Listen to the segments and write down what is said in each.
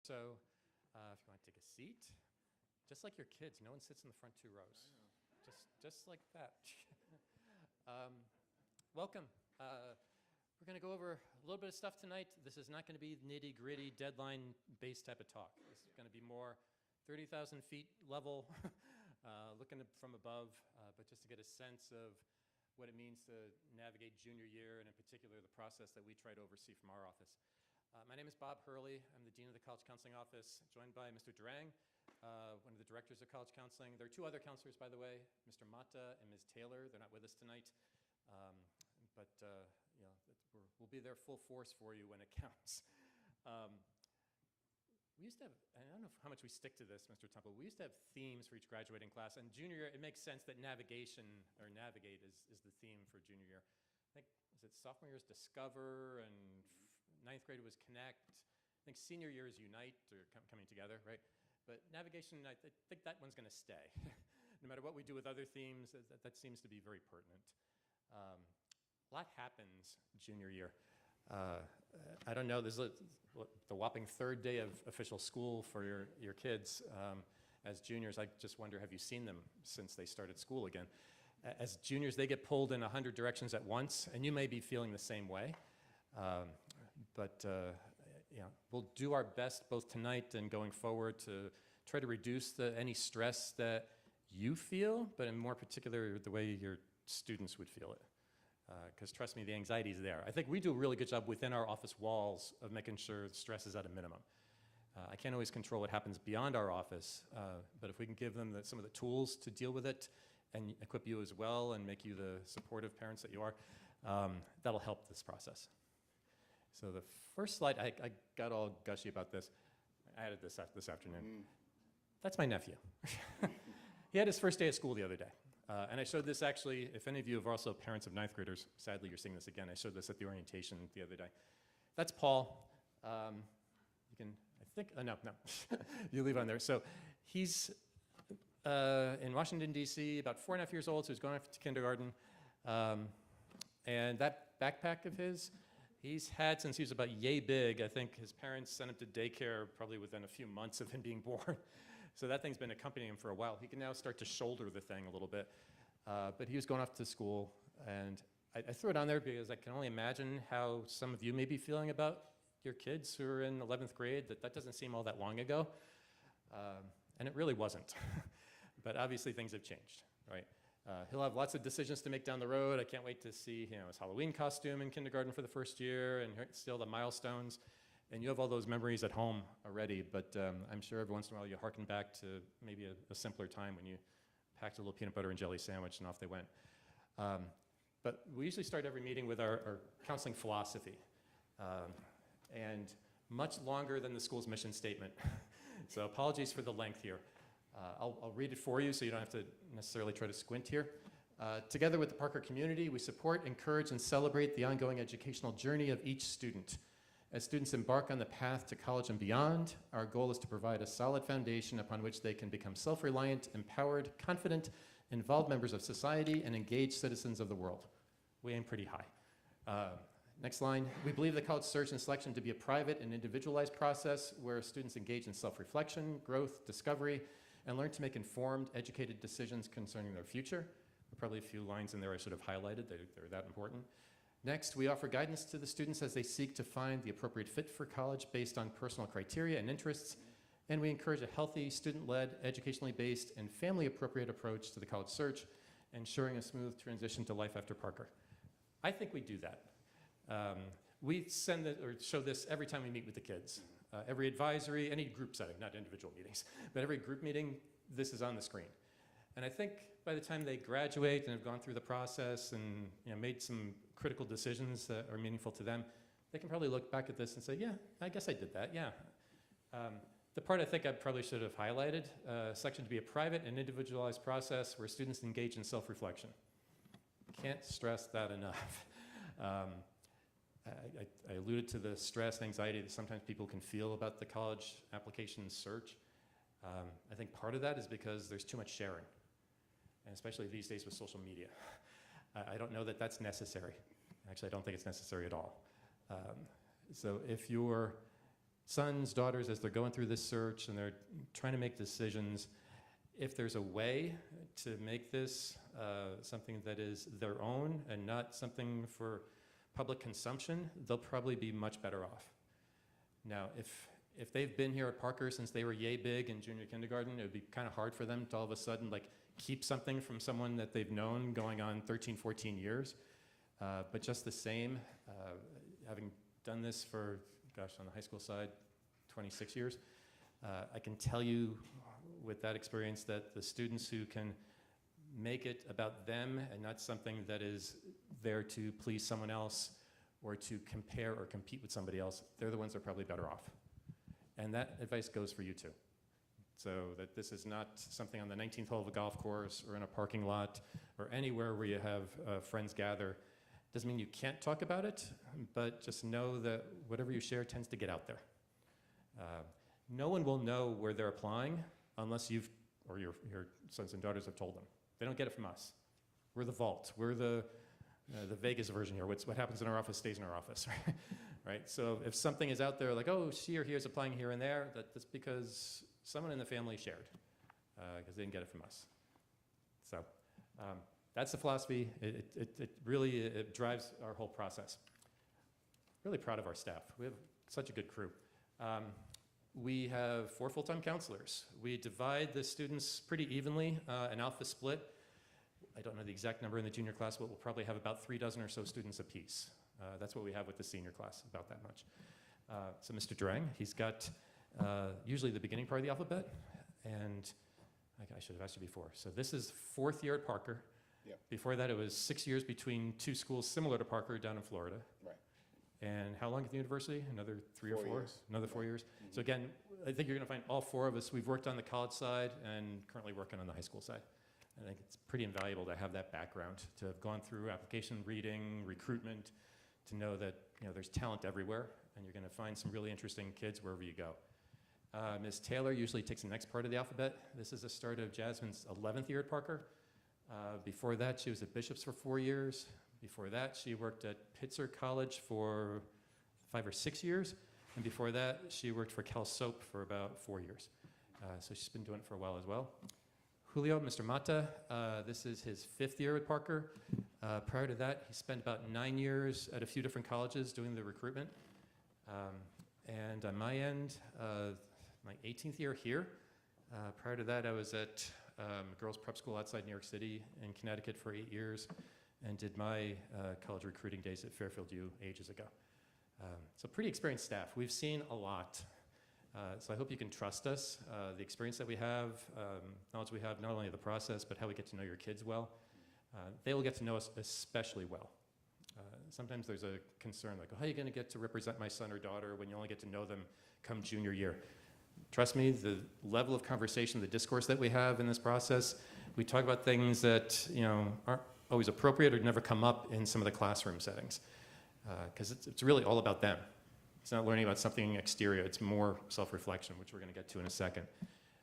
So if you want to take a seat, just like your kids, no one sits in the front two rows. Just like that. Welcome. We're going to go over a little bit of stuff tonight. This is not going to be nitty-gritty, deadline-based type of talk. This is going to be more 30,000 feet level, looking from above, but just to get a sense of what it means to navigate junior year, and in particular, the process that we try to oversee from our office. My name is Bob Hurley. I'm the Dean of the College Counseling Office, joined by Mr. Durang, one of the directors of College Counseling. There are two other counselors, by the way, Mr. Mata and Ms. Taylor. They're not with us tonight, but we'll be there full force for you when it counts. We used to have, I don't know how much we stick to this, Mr. Temple, we used to have themes for each graduating class. And junior year, it makes sense that navigation, or navigate, is the theme for junior year. I think, is it sophomore year is discover, and ninth grade was connect. I think senior year is unite, or coming together, right? But navigation, I think that one's going to stay. No matter what we do with other themes, that seems to be very pertinent. A lot happens junior year. I don't know, there's the whopping third day of official school for your kids. As juniors, I just wonder, have you seen them since they started school again? As juniors, they get pulled in 100 directions at once, and you may be feeling the same way. We'll do our best both tonight and going forward to try to reduce any stress that you feel, but in more particular, the way your students would feel it. Because trust me, the anxiety is there. I think we do a really good job within our office walls of making sure the stress is at a minimum. I can't always control what happens beyond our office, but if we can give them some of the tools to deal with it and equip you as well and make you the supportive parents that you are, that'll help this process. So the first slide, I got all gushy about this. I added this afternoon. That's my nephew. He had his first day of school the other day. And I showed this actually, if any of you are also parents of ninth graders, sadly you're seeing this again, I showed this at the orientation the other day. That's Paul. You can, I think, no, you leave on there. So he's in Washington, D.C., about 4.5 years old, so he's going off to kindergarten. And that backpack of his, he's had since he was about yay big. I think his parents sent him to daycare probably within a few months of him being born. So that thing's been accompanying him for a while. He can now start to shoulder the thing a little bit. But he was going off to school, and I threw it on there because I can only imagine how some of you may be feeling about your kids who are in 11th grade, that doesn't seem all that long ago. And it really wasn't. But obviously things have changed, right? He'll have lots of decisions to make down the road. I can't wait to see his Halloween costume in kindergarten for the first year, and still the milestones. And you have all those memories at home already, but I'm sure every once in a while you harken back to maybe a simpler time when you packed a little peanut butter and jelly sandwich and off they went. But we usually start every meeting with our counseling philosophy, and much longer than the school's mission statement. So apologies for the length here. I'll read it for you so you don't have to necessarily try to squint here. Together with the Parker community, we support, encourage, and celebrate the ongoing educational journey of each student. As students embark on the path to college and beyond, our goal is to provide a solid foundation upon which they can become self-reliant, empowered, confident, involved members of society, and engaged citizens of the world. We aim pretty high. Next line. We believe the college search and selection to be a private and individualized process where students engage in self-reflection, growth, discovery, and learn to make informed, educated decisions concerning their future. There are probably a few lines in there I should have highlighted. They're that important. Next, we offer guidance to the students as they seek to find the appropriate fit for college based on personal criteria and interests, and we encourage a healthy, student-led, educationally based, and family-appropriate approach to the college search, ensuring a smooth transition to life after Parker. I think we do that. We send it or show this every time we meet with the kids. Every advisory, any group setting, not individual meetings, but every group meeting, this is on the screen. And I think by the time they graduate and have gone through the process and made some critical decisions that are meaningful to them, they can probably look back at this and say, yeah, I guess I did that, yeah. The part I think I probably should have highlighted, section to be a private and individualized process where students engage in self-reflection. Can't stress that enough. I alluded to the stress and anxiety that sometimes people can feel about the college application search. I think part of that is because there's too much sharing, and especially these days with social media. I don't know that that's necessary. Actually, I don't think it's necessary at all. So if you're sons, daughters, as they're going through this search and they're trying to make decisions, if there's a way to make this something that is their own and not something for public consumption, they'll probably be much better off. Now, if they've been here at Parker since they were yay big in junior kindergarten, it would be kind of hard for them to all of a sudden like keep something from someone that they've known going on 13, 14 years. But just the same, having done this for, gosh, on the high school side, 26 years, I can tell you with that experience that the students who can make it about them and not something that is there to please someone else or to compare or compete with somebody else, they're the ones that are probably better off. And that advice goes for you too. So that this is not something on the 19th hole of a golf course or in a parking lot or anywhere where you have friends gather. Doesn't mean you can't talk about it, but just know that whatever you share tends to get out there. No one will know where they're applying unless you've, or your sons and daughters have told them. They don't get it from us. We're the vault. We're the Vegas version here. What happens in our office stays in our office, right? So if something is out there like, oh, she or he is applying here and there, that's because someone in the family shared, because they didn't get it from us. So that's the philosophy. It really drives our whole process. Really proud of our staff. We have such a good crew. We have 4 full-time counselors. We divide the students pretty evenly, an alpha split. I don't know the exact number in the junior class, but we'll probably have about 3 dozen or so students apiece. That's what we have with the senior class, about that much. So Mr. Drang, he's got usually the beginning part of the alphabet, and I should have asked you before. So this is 4th year at Parker. Yep. Before that, it was 6 years between 2 schools similar to Parker down in Florida. Right. And how long at the university? Another 3 or 4? 4 years. Another 4 years. Mm-hmm. So again, I think you're going to find all 4 of us. We've worked on the college side and currently working on the high school side. I think it's pretty invaluable to have that background, to have gone through application reading, recruitment, to know that there's talent everywhere, and you're going to find some really interesting kids wherever you go. Ms. Taylor usually takes the next part of the alphabet. This is the start of Jasmine's 11th year at Parker. Before that, she was at Bishop's for 4 years. Before that, she worked at Pitzer College for 5 or 6 years. And before that, she worked for Cal Soap for about 4 years. So she's been doing it for a while as well. Julio, Mr. Mata, this is his 5th year at Parker. Prior to that, he spent about 9 years at a few different colleges doing the recruitment. And on my end, my 18th year here. Prior to that, I was at a girls' prep school outside New York City in Connecticut for 8 years and did my college recruiting days at Fairfield U ages ago. So pretty experienced staff. We've seen a lot. So I hope you can trust us. The experience that we have, knowledge we have, not only of the process, but how we get to know your kids well. They will get to know us especially well. Sometimes there's a concern like, oh, how are you going to get to represent my son or daughter when you only get to know them come junior year? Trust me, the level of conversation, the discourse that we have in this process, we talk about things that aren't always appropriate or never come up in some of the classroom settings. Because it's really all about them. It's not learning about something exterior, it's more self-reflection, which we're going to get to in a second.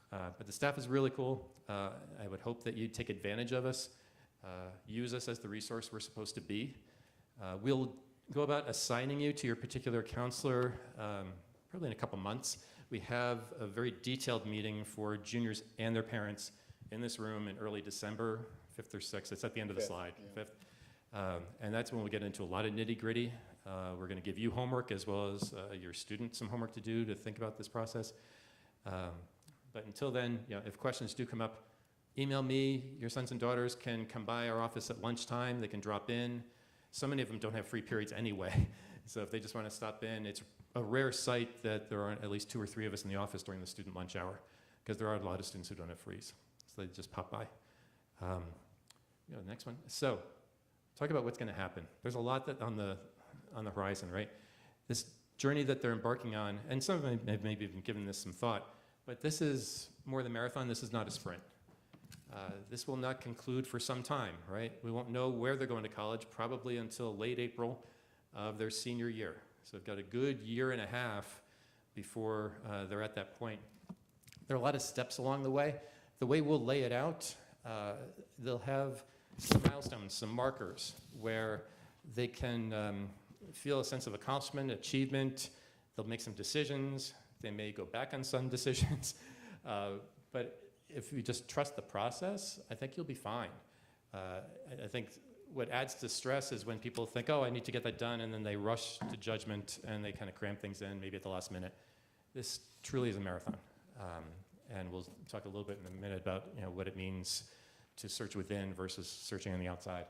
But the staff is really cool. I would hope that you take advantage of us, use us as the resource we're supposed to be. We'll go about assigning you to your particular counselor probably in a couple months. We have a very detailed meeting for juniors and their parents in this room in early December, 5th or 6th. It's at the end of the slide, yeah. 5th. And that's when we get into a lot of nitty-gritty. We're going to give you homework as well as your students some homework to do to think about this process. But until then, if questions do come up, email me. Your sons and daughters can come by our office at lunchtime. They can drop in. So many of them don't have free periods anyway. So if they just want to stop in, it's a rare sight that there aren't at least 2 or 3 of us in the office during the student lunch hour, because there are a lot of students who don't have frees. So they just pop by. Next one. So talk about what's going to happen. There's a lot that on the horizon, right? This journey that they're embarking on, and some of them have maybe been given this some thought, but this is more the marathon. This is not a sprint. This will not conclude for some time, right? We won't know where they're going to college probably until late April of their senior year. So they've got a good year and a half before they're at that point. There are a lot of steps along the way. The way we'll lay it out, they'll have some milestones, some markers where they can feel a sense of accomplishment, achievement, They'll make some decisions. They may go back on some decisions. But if you just trust the process, I think you'll be fine. I think what adds to stress is when people think, oh, I need to get that done, and then they rush to judgment and they kind of cram things in maybe at the last minute. This truly is a marathon. And we'll talk a little bit in a minute about what it means to search within versus searching on the outside.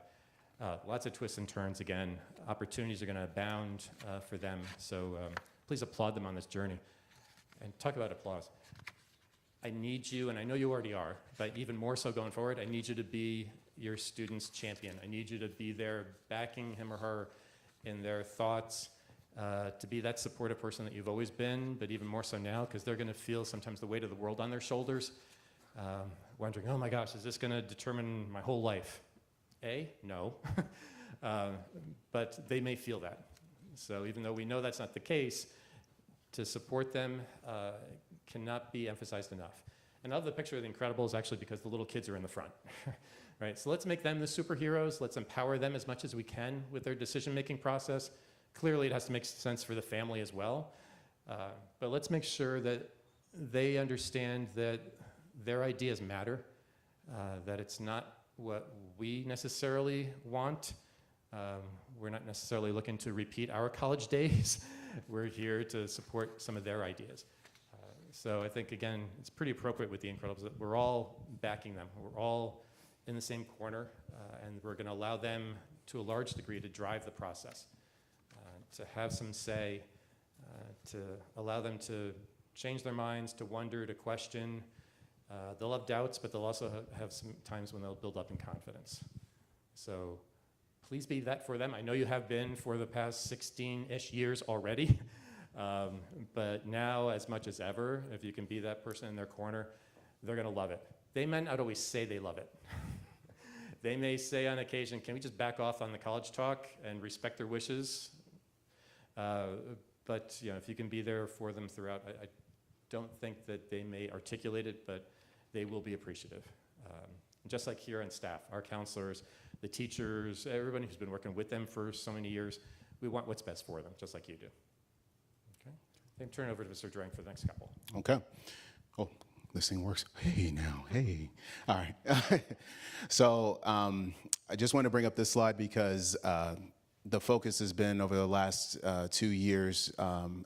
Lots of twists and turns again. Opportunities are going to abound for them. So please applaud them on this journey. And talk about applause. I need you, and I know you already are, but even more so going forward, I need you to be your student's champion. I need you to be there backing him or her in their thoughts, to be that supportive person that you've always been, but even more so now, because they're going to feel sometimes the weight of the world on their shoulders, wondering, oh my gosh, is this going to determine my whole life? No. But they may feel that. So even though we know that's not the case, to support them cannot be emphasized enough. And I love the picture of The Incredibles actually because the little kids are in the front. Right? So let's make them the superheroes. Let's empower them as much as we can with their decision-making process. Clearly, it has to make sense for the family as well. But let's make sure that they understand that their ideas matter, that it's not what we necessarily want. We're not necessarily looking to repeat our college days. We're here to support some of their ideas. So I think, again, it's pretty appropriate with The Incredibles that we're all backing them. We're all in the same corner, and we're going to allow them, to a large degree, to drive the process, to have some say, to allow them to change their minds, to wonder, to question. They'll have doubts, but they'll also have some times when they'll build up in confidence. So please be that for them. I know you have been for the past 16-ish years already. But now, as much as ever, if you can be that person in their corner, they're going to love it. They may not always say they love it. They may say on occasion, can we just back off on the college talk and respect their wishes? But if you can be there for them throughout, I don't think that they may articulate it, but they will be appreciative. Just like here on staff, our counselors, the teachers, everybody who's been working with them for so many years, we want what's best for them, just like you do. Okay, turn it over to Mr. Drang for the next couple. Okay. Oh, this thing works. Hey, now, hey. All right. So I just want to bring up this slide because the focus has been over the last 2 years,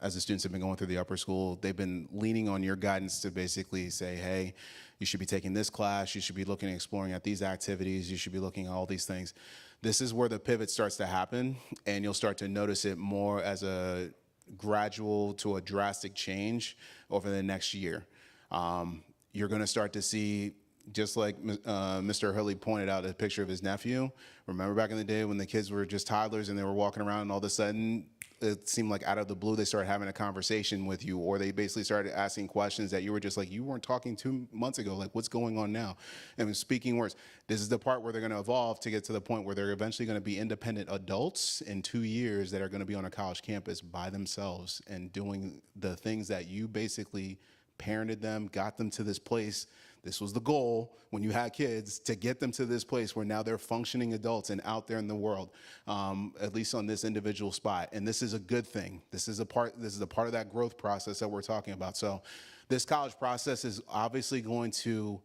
as the students have been going through the upper school, they've been leaning on your guidance to basically say, hey, you should be taking this class, you should be looking and exploring at these activities, you should be looking at all these things. This is where the pivot starts to happen, and you'll start to notice it more as a gradual to a drastic change over the next year. You're going to start to see, just like Mr. Hurley pointed out, a picture of his nephew. Remember back in the day when the kids were just toddlers and they were walking around and all of a sudden it seemed like out of the blue they started having a conversation with you, or they basically started asking questions that you were just like, you weren't talking 2 months ago, like what's going on now? And speaking words, this is the part where they're going to evolve to get to the point where they're eventually going to be independent adults in 2 years that are going to be on a college campus by themselves and doing the things that you basically parented them, got them to this place. This was the goal when you had kids, to get them to this place where now they're functioning adults and out there in the world, at least on this individual spot. And this is a good thing. This is a part of that growth process that we're talking about. So this college process is obviously going to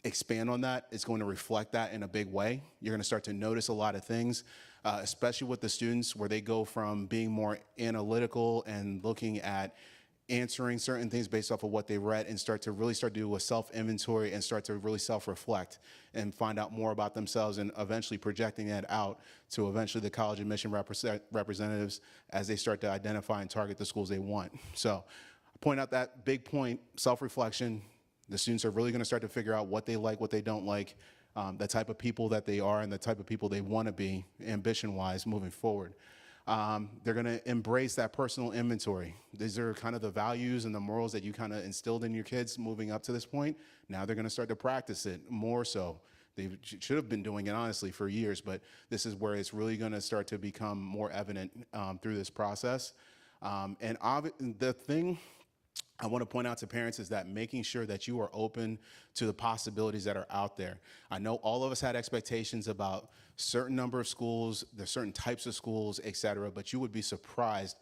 expand on that. It's going to reflect that in a big way. You're going to start to notice a lot of things, especially with the students, where they go from being more analytical and looking at answering certain things based off of what they read, and start to do a self-inventory and start to really self-reflect and find out more about themselves, and eventually projecting that out to eventually the college admission representatives as they start to identify and target the schools they want. So I point out that big point, self-reflection. The students are really going to start to figure out what they like, what they don't like, the type of people that they are and the type of people they want to be ambition-wise moving forward. They're going to embrace that personal inventory. These are kind of the values and the morals that you kind of instilled in your kids moving up to this point. Now they're going to start to practice it more so. They should have been doing it, honestly, for years, but this is where it's really going to start to become more evident through this process. And the thing I want to point out to parents is that making sure that you are open to the possibilities that are out there. I know all of us had expectations about certain number of schools, there's certain types of schools, et cetera, but you would be surprised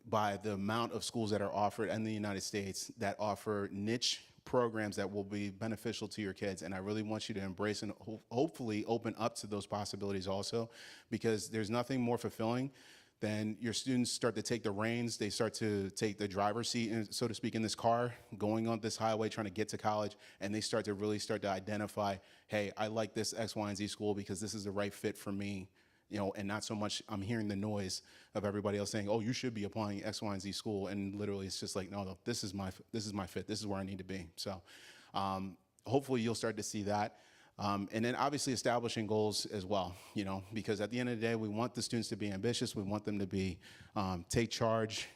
by the amount of schools that are offered in the United States that offer niche programs that will be beneficial to your kids. And I really want you to embrace and hopefully open up to those possibilities also, because there's nothing more fulfilling than your students start to take the reins, they start to take the driver's seat, so to speak, in this car, going on this highway, trying to get to college, and they start to identify, hey, I like this X, Y, and Z school because this is the right fit for me, and not so much I'm hearing the noise of everybody else saying, oh, you should be applying X, Y, and Z school, and literally it's just like, no, this is my fit, this is where I need to be. So hopefully you'll start to see that. And then obviously establishing goals as well, because at the end of the day, we want the students to be ambitious. We want them to be, take charge,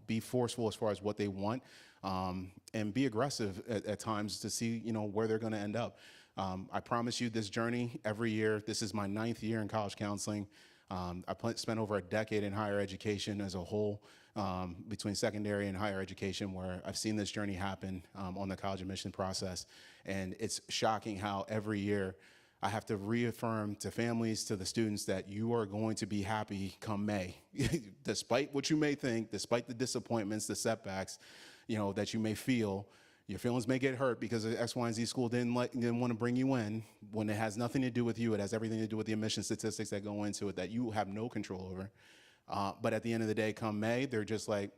be forceful as far as what they want, and be aggressive at times to see, where they're going to end up. I promise you this journey every year. This is my 9th year in college counseling. I spent over a decade in higher education as a whole, between secondary and higher education, where I've seen this journey happen on the college admission process. And it's shocking how every year I have to reaffirm to families, to the students, that you are going to be happy come May. Despite what you may think, despite the disappointments, the setbacks, that you may feel. Your feelings may get hurt because the X, Y, and Z school didn't want to bring you in, when it has nothing to do with you. It has everything to do with the admission statistics that go into it that you have no control over. But at the end of the day, come May, they're just like,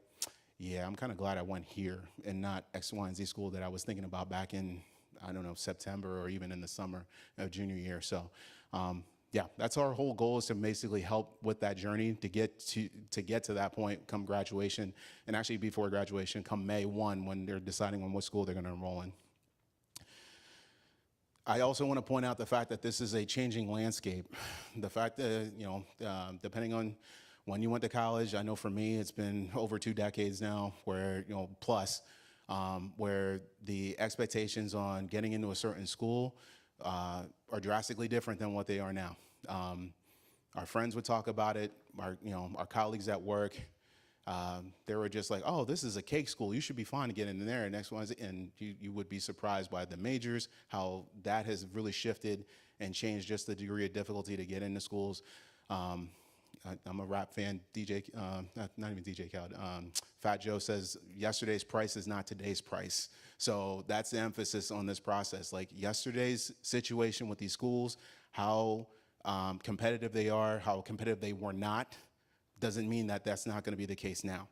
yeah, I'm kind of glad I went here and not X, Y, and Z school that I was thinking about back in, I don't know, September or even in the summer of junior year. So yeah, that's our whole goal, is to basically help with that journey to get to that point come graduation, and actually before graduation, come May 1, when they're deciding on what school they're going to enroll in. I also want to point out the fact that this is a changing landscape. The fact that, depending on when you went to college, I know for me, it's been over 2 decades now, where, plus, where the expectations on getting into a certain school are drastically different than what they are now. Our friends would talk about it, our colleagues at work, they were just like, oh, this is a cake school, you should be fine to get in there. And you would be surprised by the majors, how that has really shifted and changed just the degree of difficulty to get into schools. I'm a rap fan, not even DJ Khaled. Fat Joe says, yesterday's price is not today's price. So that's the emphasis on this process. Like, yesterday's situation with these schools, how competitive they are, how competitive they were not, doesn't mean that that's not going to be the case now.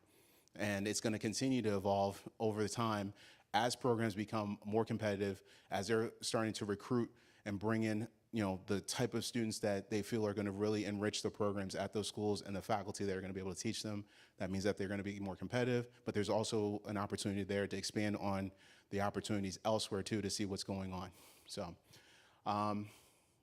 And it's going to continue to evolve over the time as programs become more competitive, as they're starting to recruit and bring in the type of students that they feel are going to really enrich the programs at those schools and the faculty that are going to be able to teach them. That means that they're going to be more competitive, but there's also an opportunity there to expand on the opportunities elsewhere too, to see what's going on. So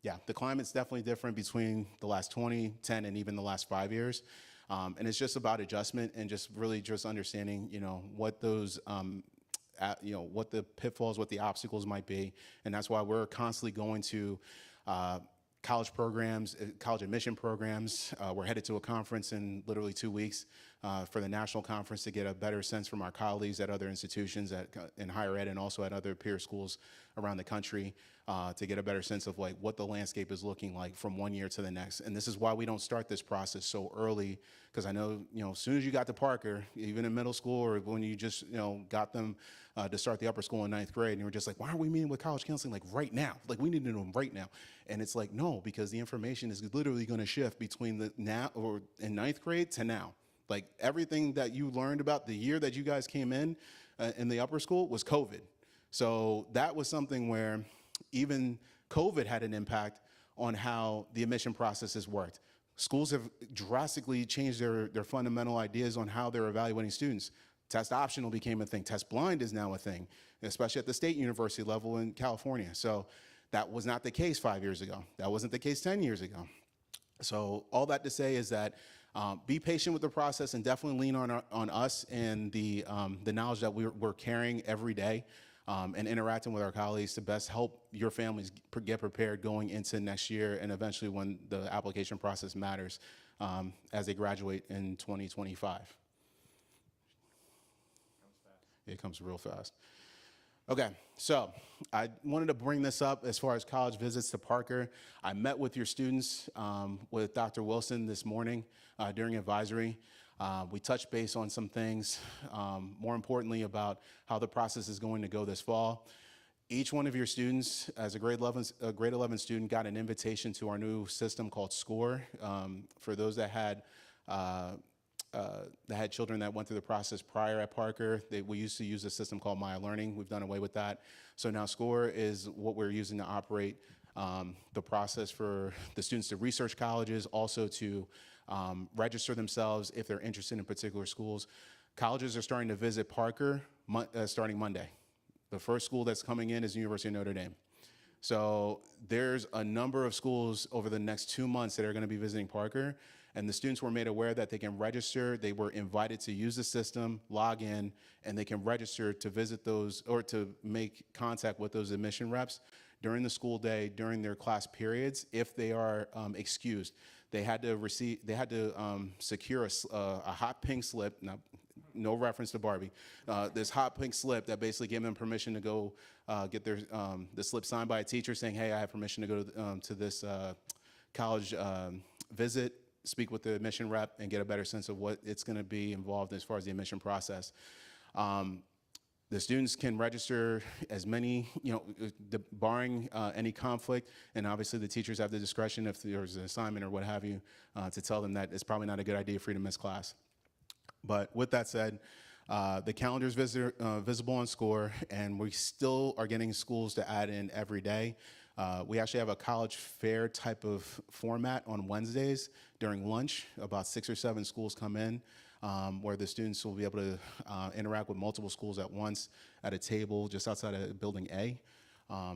yeah, the climate's definitely different between the last 20, 10, and even the last 5 years. And it's just about adjustment and just really just understanding, what those, what the pitfalls, what the obstacles might be. And that's why we're constantly going to college programs, college admission programs. We're headed to a conference in literally 2 weeks for the national conference, to get a better sense from our colleagues at other institutions in higher ed and also at other peer schools around the country, to get a better sense of like what the landscape is looking like from one year to the next. And this is why we don't start this process so early, because I know, as soon as you got to Parker, even in middle school, or when you just, got them to start the upper school in 9th grade, and you were just like, why aren't we meeting with college counseling like right now? Like, we need to know them right now. And it's like, no, because the information is literally going to shift between the now or in 9th grade to now. Like, everything that you learned about the year that you guys came in the upper school was COVID. So that was something where even COVID had an impact on how the admission processes worked. Schools have drastically changed their fundamental ideas on how they're evaluating students. Test optional became a thing. Test blind is now a thing, especially at the state university level in California. So that was not the case 5 years ago. That wasn't the case 10 years ago. So all that to say is that be patient with the process, and definitely lean on us and the knowledge that we're carrying every day, and interacting with our colleagues to best help your families get prepared going into next year, and eventually when the application process matters, as they graduate in 2025. It comes real fast. Okay, so I wanted to bring this up as far as college visits to Parker. I met with your students, with Dr. Wilson this morning during advisory. We touched base on some things, more importantly about how the process is going to go this fall. Each one of your students, as a grade 11 student, got an invitation to our new system called SCORE. For those that had children that went through the process prior at Parker, we used to use a system called Maya Learning. We've done away with that. So now SCORE is what we're using to operate the process for the students to research colleges, also to register themselves if they're interested in particular schools. Colleges are starting to visit Parker starting Monday. The first school that's coming in is the University of Notre Dame. So there's a number of schools over the next 2 months that are going to be visiting Parker, and the students were made aware that they can register. They were invited to use the system, log in, and they can register to visit those or to make contact with those admission reps during the school day, during their class periods, if they are excused. They had to secure a hot pink slip. Now, no reference to Barbie. This hot pink slip that basically gave them permission to go get the slip signed by a teacher saying, hey, I have permission to go to this college visit, speak with the admission rep, and get a better sense of what it's going to be involved as far as the admission process. The students can register as many, barring any conflict, and obviously the teachers have the discretion if there's an assignment or what have you to tell them that it's probably not a good idea for you to miss class. But with that said, the calendar is visible on SCORE, and we still are getting schools to add in every day. We actually have a college fair type of format on Wednesdays during lunch. About 6 or 7 schools come in where the students will be able to interact with multiple schools at once at a table just outside of Building A.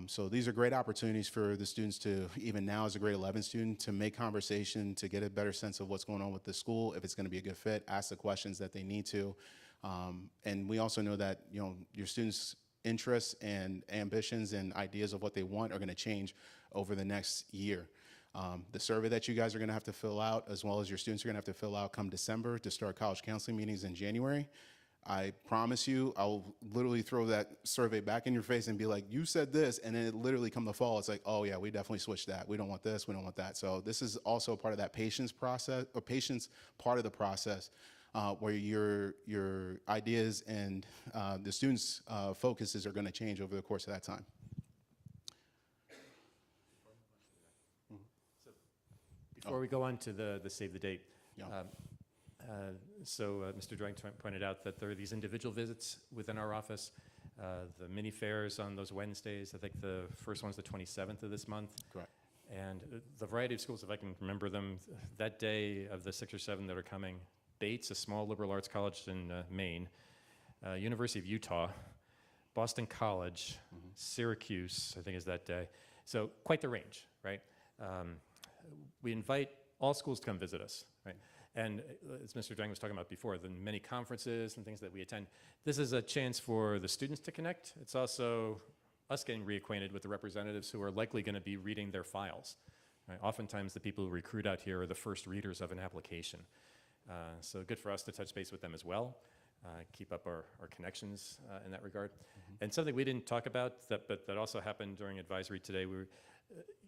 So these are great opportunities for the students to, even now as a grade 11 student, to make conversation, to get a better sense of what's going on with the school, if it's going to be a good fit, ask the questions that they need to. And we also know that your students' interests and ambitions and ideas of what they want are going to change over the next year. The survey that you guys are going to have to fill out, as well as your students are going to have to fill out come December to start college counseling meetings in January. I promise you, I'll literally throw that survey back in your face and be like, you said this, and then it literally come the fall, it's like, oh yeah, we definitely switched that. We don't want this, we don't want that. So this is also part of that patience process, or patience part of the process, where your ideas and the students' focuses are going to change over the course of that time. Before we go on to the save the date, Yeah. Mr. Drang pointed out that there are these individual visits within our office, the mini fairs on those Wednesdays. I think the first one's the 27th of this month. Correct. And the variety of schools, if I can remember them, that day of the 6 or 7 that are coming, Bates, a small liberal arts college in Maine, University of Utah, Boston College, Syracuse, I think is that day. So quite the range, right? We invite all schools to come visit us, right? And as Mr. Drang was talking about before, the many conferences and things that we attend, this is a chance for the students to connect. It's also us getting reacquainted with the representatives who are likely going to be reading their files. Right? Oftentimes the people who recruit out here are the first readers of an application. So good for us to touch base with them as well, keep up our connections in that regard. And something we didn't talk about, but that also happened during advisory today,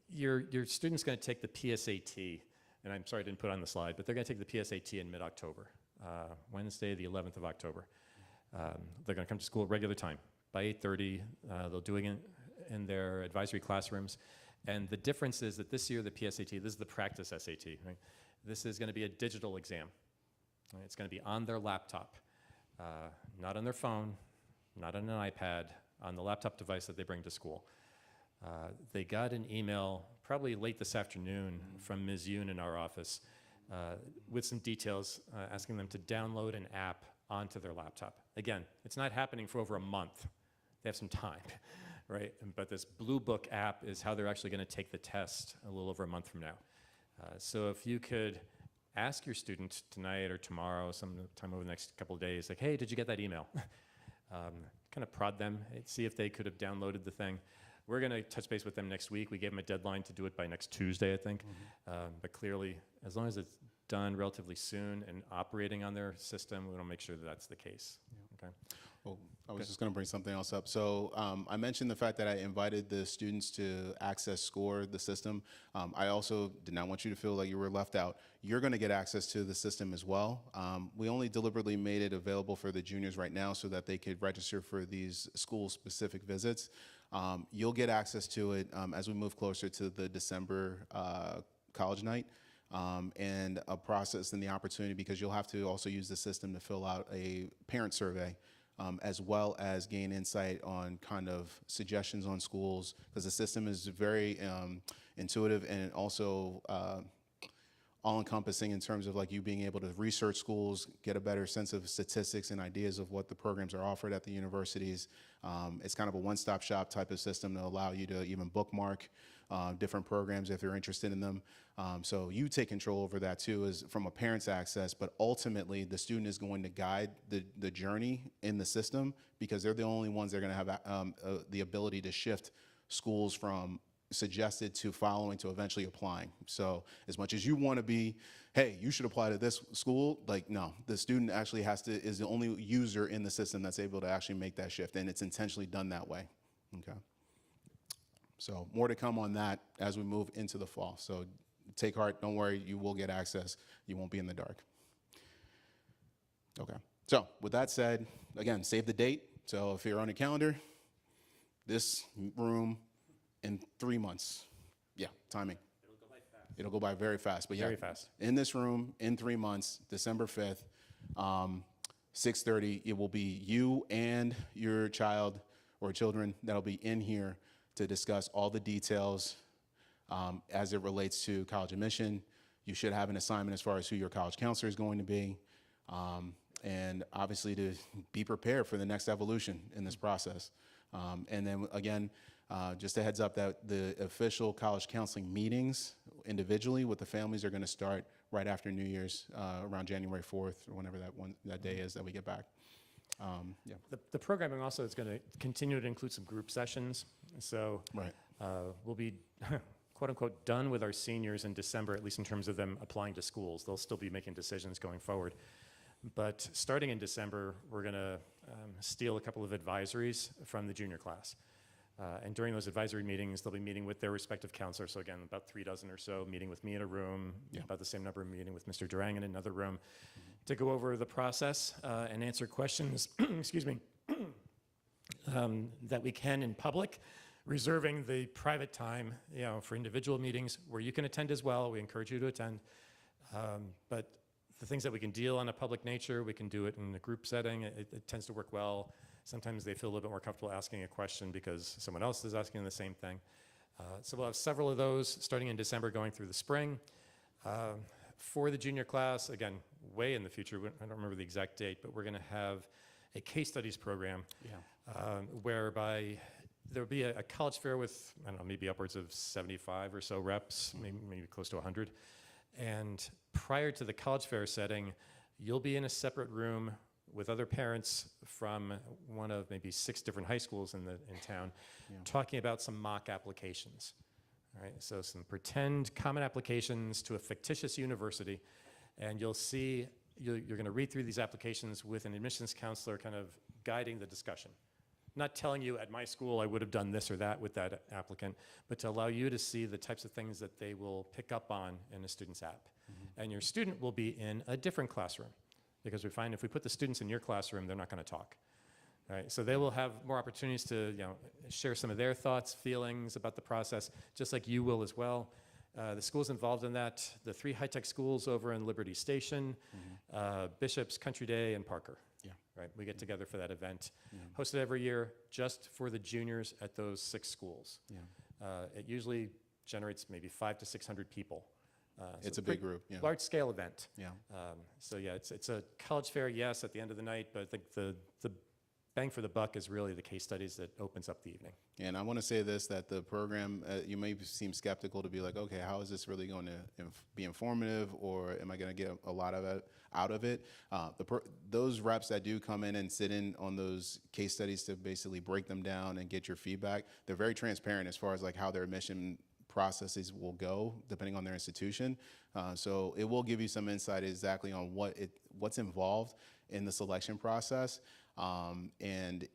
your student's going to take the PSAT, and I'm sorry I didn't put it on the slide, but they're going to take the PSAT in mid-October, Wednesday, the 11th of October. They're going to come to school at regular time. By 8:30, they'll do it in their advisory classrooms. And the difference is that this year, the PSAT, this is the practice SAT, right? This is going to be a digital exam. Right? It's going to be on their laptop, not on their phone, not on an iPad, on the laptop device that they bring to school. They got an email probably late this afternoon from Ms. Yoon in our office with some details asking them to download an app onto their laptop. Again, it's not happening for over a month. They have some time, right? But this Blue Book app is how they're actually going to take the test a little over a month from now. So if you could ask your student tonight or tomorrow, sometime over the next couple of days, like, hey, did you get that email? Kind of prod them, see if they could have downloaded the thing. We're going to touch base with them next week. We gave them a deadline to do it by next Tuesday, I think. But clearly, as long as it's done relatively soon and operating on their system, we want to make sure that that's the case. Okay. Oh, I was just going to bring something else up. So I mentioned the fact that I invited the students to access SCORE, the system. I also did not want you to feel like you were left out. You're going to get access to the system as well. We only deliberately made it available for the juniors right now so that they could register for these school-specific visits. You'll get access to it as we move closer to the December college night. And a process and the opportunity, because you'll have to also use the system to fill out a parent survey, as well as gain insight on kind of suggestions on schools, because the system is very intuitive and also all-encompassing in terms of like you being able to research schools, get a better sense of statistics and ideas of what the programs are offered at the universities. It's kind of a one-stop shop type of system to allow you to even bookmark different programs if you're interested in them. So you take control over that too, is from a parent's access, but ultimately the student is going to guide the journey in the system, because they're the only ones that are going to have the ability to shift schools from suggested to following to eventually applying. So as much as you want to be, hey, you should apply to this school, like no, the student actually is the only user in the system that's able to actually make that shift, and it's intentionally done that way. Okay. So more to come on that as we move into the fall. So take heart, don't worry, you will get access. You won't be in the dark. Okay. So with that said, again, save the date. So if you're on a calendar, this room in 3 months. Yeah, timing. It'll go by fast. It'll go by very fast. But yeah, Very fast. in this room in 3 months, December 5th, 6:30, it will be you and your child or children that'll be in here to discuss all the details as it relates to college admission. You should have an assignment as far as who your college counselor is going to be, and obviously to be prepared for the next evolution in this process. And then again, just a heads up that the official college counseling meetings individually with the families are going to start right after New Year's, around January 4th or whenever that day is that we get back. Yeah. The programming also is going to continue to include some group sessions. So Right. we'll be, quote unquote, done with our seniors in December, at least in terms of them applying to schools. They'll still be making decisions going forward. But starting in December, we're going to steal a couple of advisories from the junior class. And during those advisory meetings, they'll be meeting with their respective counselors. So again, about 3 dozen or so, meeting with me in a room, Yeah. about the same number meeting with Mr. Durang in another room, to go over the process and answer questions, excuse me, that we can in public, reserving the private time, for individual meetings where you can attend as well. We encourage you to attend. But the things that we can deal on a public nature, we can do it in a group setting. It tends to work well. Sometimes they feel a little bit more comfortable asking a question because someone else is asking the same thing. So we'll have several of those starting in December going through the spring. For the junior class, again, way in the future, I don't remember the exact date, but we're going to have a case studies program whereby there'll be a college fair with, I don't know, maybe upwards of 75 or so reps, maybe close to 100. And prior to the college fair setting, you'll be in a separate room with other parents from one of maybe 6 different high schools in town, talking about some mock applications. All right, so some pretend common applications to a fictitious university, and you'll see, you're going to read through these applications with an admissions counselor kind of guiding the discussion. Not telling you, at my school, I would have done this or that with that applicant, but to allow you to see the types of things that they will pick up on in a student's app. And your student will be in a different classroom, because we find if we put the students in your classroom, they're not going to talk. Right? So they will have more opportunities to share some of their thoughts, feelings about the process, just like you will as well. The schools involved in that, the 3 high-tech schools over in Liberty Station, Bishop's, Country Day, and Parker. Yeah. Right? We get together for that event, hosted every year just for the juniors at those 6 schools. Yeah. It usually generates maybe 500 to 600 people. So It's a big group. Yeah. Large-scale event. Yeah. So yeah, it's a college fair, yes, at the end of the night, but I think the bang for the buck is really the case studies that opens up the evening. And I want to say this, that the program, you may seem skeptical to be like, okay, how is this really going to be informative, or am I going to get a lot of it out of it? Those reps that do come in and sit in on those case studies to basically break them down and get your feedback, they're very transparent as far as like how their admission processes will go depending on their institution. So it will give you some insight exactly on what's involved in the selection process. And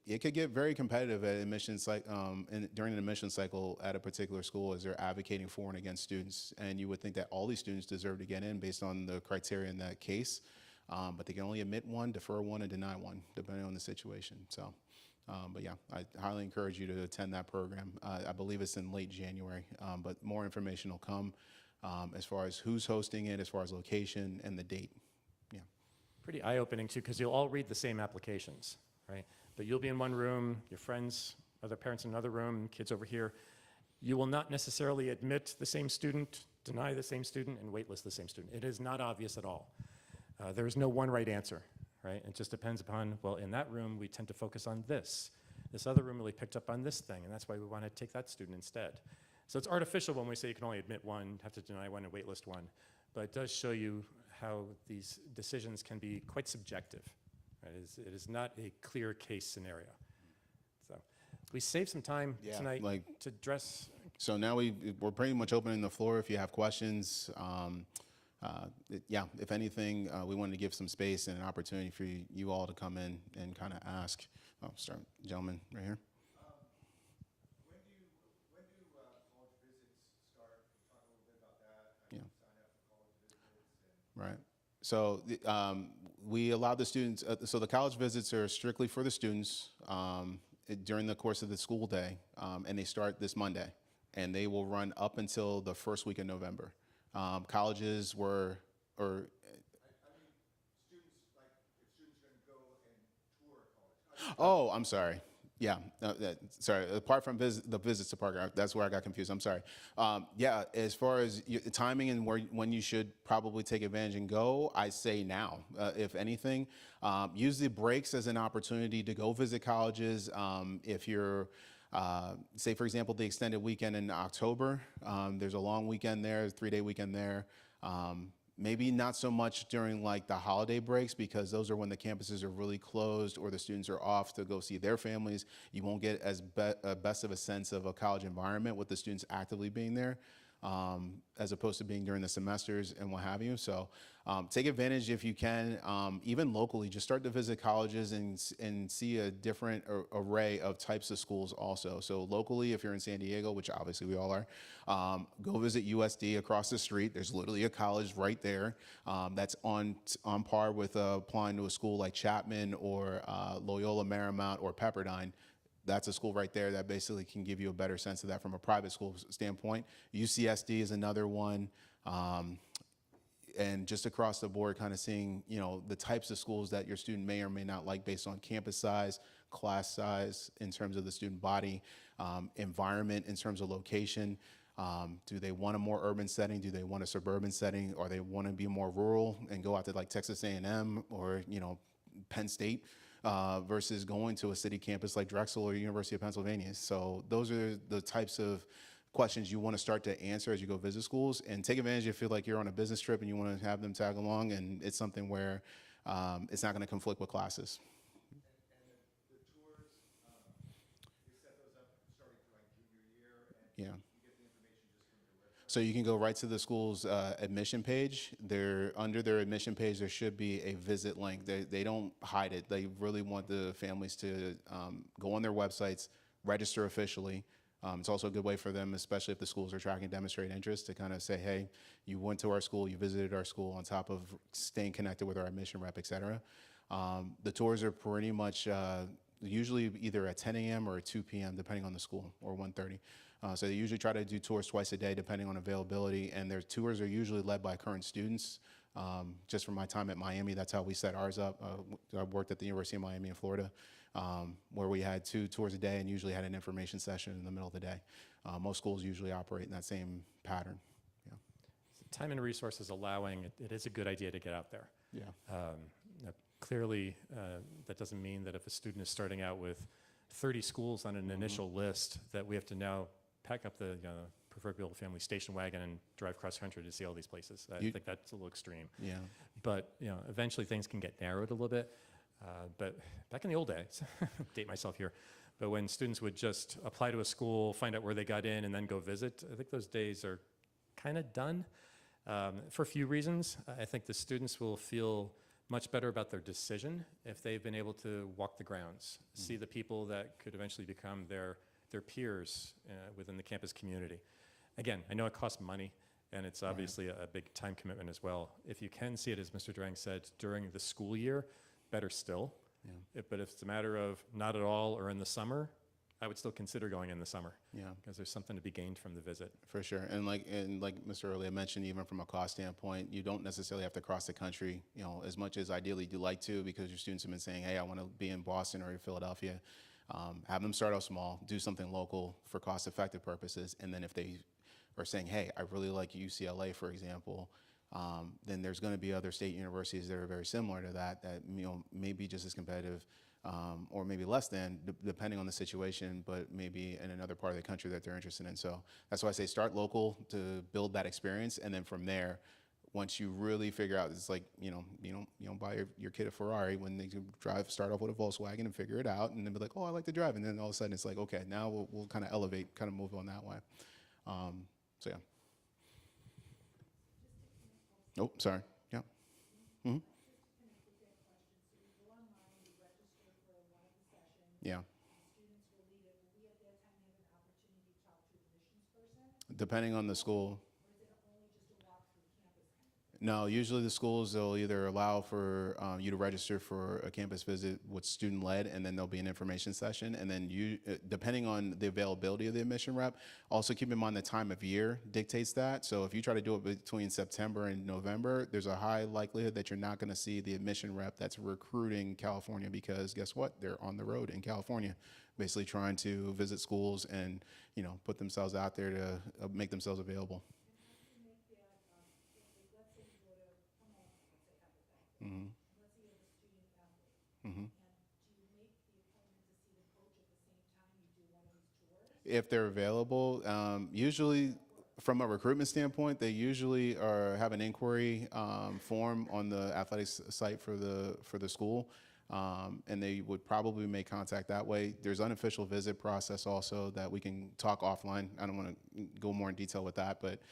it could get very competitive at admissions, during an admission cycle at a particular school as they're advocating for and against students. And you would think that all these students deserve to get in based on the criteria in that case, but they can only admit one, defer one, and deny one, depending on the situation. So, but yeah, I highly encourage you to attend that program. I believe it's in late January, but more information will come as far as who's hosting it, as far as location and the date. Yeah. Pretty eye-opening too, because you'll all read the same applications, right? But you'll be in one room, your friends, other parents in another room, kids over here. You will not necessarily admit the same student, deny the same student, and waitlist the same student. It is not obvious at all. There is no one right answer, right? It just depends upon, well, in that room, we tend to focus on this. This other room really picked up on this thing, and that's why we want to take that student instead. So it's artificial when we say you can only admit one, have to deny one, and waitlist one. But it does show you how these decisions can be quite subjective. Right? It is not a clear case scenario. So we saved some time tonight to address. So now we're pretty much opening the floor if you have questions. If anything, we wanted to give some space and an opportunity for you all to come in and kind of ask. Oh, start, gentleman, right here. When do college visits start? Talk a little bit about that. How do Yeah. you sign up for college visits? Right. So we allow the students, so the college visits are strictly for the students during the course of the school day, and they start this Monday, and they will run up until the first week of November. Colleges were, I mean, students, like, if students are going to go and tour college. oh, I'm sorry. Yeah, sorry. Apart from the visits to Parker, that's where I got confused. I'm sorry. As far as timing and when you should probably take advantage and go, I say now. If anything, use the breaks as an opportunity to go visit colleges. If you're say, for example, the extended weekend in October, there's a long weekend there, a 3-day weekend there. Maybe not so much during like the holiday breaks, because those are when the campuses are really closed or the students are off to go see their families. You won't get as best of a sense of a college environment with the students actively being there, as opposed to being during the semesters and what have you. So take advantage if you can, even locally, just start to visit colleges and see a different array of types of schools also. So locally, if you're in San Diego, which obviously we all are, go visit USD across the street. There's literally a college right there that's on par with applying to a school like Chapman or Loyola Marymount or Pepperdine. That's a school right there that basically can give you a better sense of that from a private school standpoint. UCSD is another one. And just across the board, kind of seeing, the types of schools that your student may or may not like based on campus size, class size, in terms of the student body, environment, in terms of location. Do they want a more urban setting? Do they want a suburban setting? Or they want to be more rural and go out to like Texas A&M or, Penn State? Versus going to a city campus like Drexel or University of Pennsylvania. So those are the types of questions you want to start to answer as you go visit schools, and take advantage if you feel like you're on a business trip and you want to have them tag along, and it's something where it's not going to conflict with classes. And the tours, you set those up starting for like junior year, and Yeah. you get the information just from your website. So you can go right to the school's admission page. Under their admission page, there should be a visit link. They don't hide it. They really want the families to go on their websites, register officially. It's also a good way for them, especially if the schools are tracking demonstrate interest, to kind of say, hey, you went to our school, you visited our school, on top of staying connected with our admission rep, et cetera. The tours are pretty much usually either at 10 a.m. or 2 p.m., depending on the school, or 1:30. So they usually try to do tours twice a day, depending on availability, and their tours are usually led by current students. Just from my time at Miami, that's how we set ours up. I worked at the University of Miami in Florida, where we had 2 tours a day and usually had an information session in the middle of the day. Most schools usually operate in that same pattern. Yeah. Time and resources allowing, it is a good idea to get out there. Yeah. Now, clearly, that doesn't mean that if a student is starting out with 30 schools on an initial list, that we have to now pack up the proverbial family station wagon and drive cross country to see all these places. I think that's a little extreme. Yeah. But eventually things can get narrowed a little bit. But back in the old days, date myself here, but when students would just apply to a school, find out where they got in, and then go visit, I think those days are kind of done for a few reasons. I think the students will feel much better about their decision if they've been able to walk the grounds, see the people that could eventually become their peers within the campus community. Again, I know it costs money, and it's obviously a big time commitment as well. If you can see it, as Mr. Drang said, during the school year, better still. But if it's a matter of not at all or in the summer, I would still consider going in the summer. Yeah. Because there's something to be gained from the visit. For sure, and like Mr. Earlier mentioned, even from a cost standpoint, you don't necessarily have to cross the country, as much as ideally you'd like to, because your students have been saying, hey, I want to be in Boston or Philadelphia. Have them start off small, do something local for cost-effective purposes, and then if they are saying, hey, I really like UCLA, for example, then there's going to be other state universities that are very similar to that may be just as competitive. Or maybe less than, depending on the situation, but maybe in another part of the country that they're interested in. So that's why I say start local to build that experience, and then from there, once you really figure out, it's like you don't buy your kid a Ferrari when they can start off with a Volkswagen and figure it out, and then be like, oh, I like to drive, and then all of a sudden it's like, okay, now we'll kind of elevate, kind of move on that way. So yeah. Oh, sorry. Yeah. Mm-hmm. Yeah. Depending on the school. No, usually the schools, they'll either allow for you to register for a campus visit with student-led, and then there'll be an information session. And then depending on the availability of the admission rep, also keep in mind the time of year dictates that. So if you try to do it between September and November, there's a high likelihood that you're not going to see the admission rep that's recruiting California, because guess what? They're on the road in California, basically trying to visit schools and, put themselves out there to make themselves available. Mm-hmm. Mm-hmm. If they're available, usually from a recruitment standpoint, they usually have an inquiry form on the athletics site for the school, and they would probably make contact that way. There's unofficial visit process also that we can talk offline. I don't want to go more in detail with that, but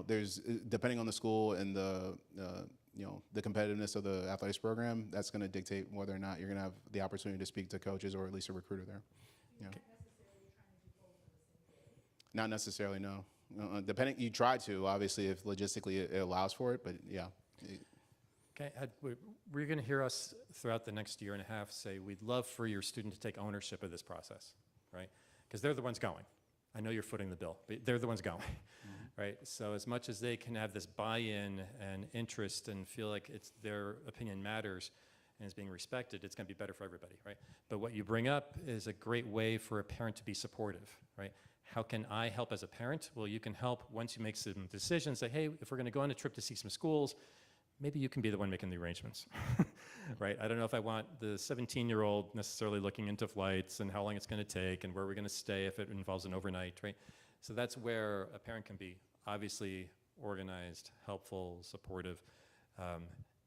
there's, depending on the school and the competitiveness of the athletics program, that's going to dictate whether or not you're going to have the opportunity to speak to coaches or at least a recruiter there. Yeah. Not necessarily, no. Depending, you try to, obviously, if logistically it allows for it, but yeah. Okay, we're going to hear us throughout the next year and a half say, we'd love for your student to take ownership of this process, right? Because they're the ones going. I know you're footing the bill, but they're the ones going, right? So as much as they can have this buy-in and interest and feel like their opinion matters and is being respected, it's going to be better for everybody, right? But what you bring up is a great way for a parent to be supportive, right? How can I help as a parent? Well, you can help once you make some decisions, say, hey, if we're going to go on a trip to see some schools, maybe you can be the one making the arrangements, right? I don't know if I want the 17-year-old necessarily looking into flights and how long it's going to take and where we're going to stay if it involves an overnight, right? So that's where a parent can be obviously organized, helpful, supportive,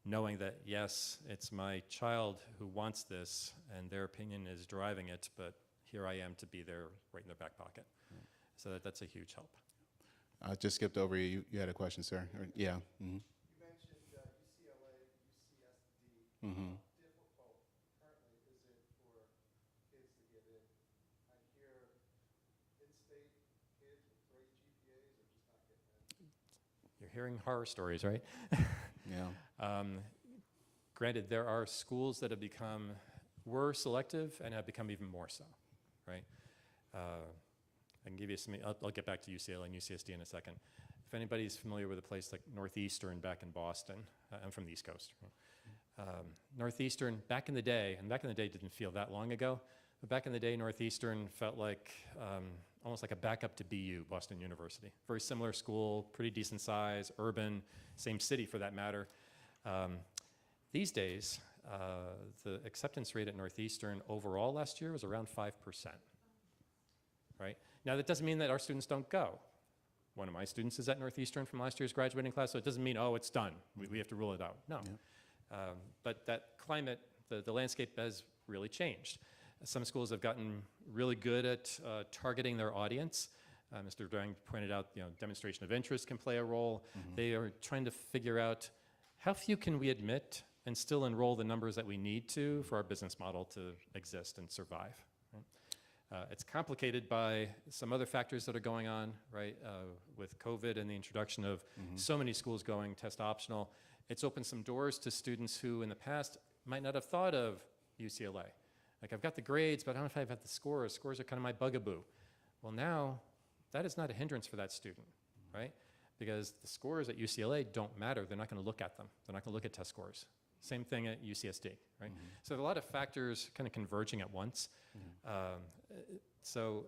knowing that, yes, it's my child who wants this and their opinion is driving it, but here I am to be there right in their back pocket. So that's a huge help. I just skipped over you. You had a question, sir? Yeah. Mm-hmm. Mm-hmm. How difficult currently is it for kids to get in? I hear in-state kids with great GPAs are just not getting in. You're hearing horror stories, right? Yeah. Granted, there are schools that were selective and have become even more so, right? I can give you some, I'll get back to UCLA and UCSD in a second. If anybody's familiar with a place like Northeastern back in Boston, I'm from the East Coast. Right? Northeastern, back in the day, and back in the day didn't feel that long ago, but back in the day, Northeastern felt like almost like a backup to BU, Boston University. Very similar school, pretty decent size, urban, same city for that matter. These days, the acceptance rate at Northeastern overall last year was around 5%, right? Now, that doesn't mean that our students don't go. One of my students is at Northeastern from last year's graduating class, so it doesn't mean, oh, it's done. We have to rule it out. No. Yeah. But that climate, the landscape has really changed. Some schools have gotten really good at targeting their audience. Mr. Drang pointed out, demonstration of interest can play a role. Mm-hmm. They are trying to figure out how few can we admit and still enroll the numbers that we need to for our business model to exist and survive? Right? It's complicated by some other factors that are going on, right? With COVID and the introduction of so many schools going test optional, it's opened some doors to students who in the past might not have thought of UCLA. Like, I've got the grades, but I don't know if I've got the scores. Scores are kind of my bugaboo. Well, now that is not a hindrance for that student, right? Because the scores at UCLA don't matter. They're not going to look at them. They're not going to look at test scores. Same thing at UCSD, right? So there are a lot of factors kind of converging at once. So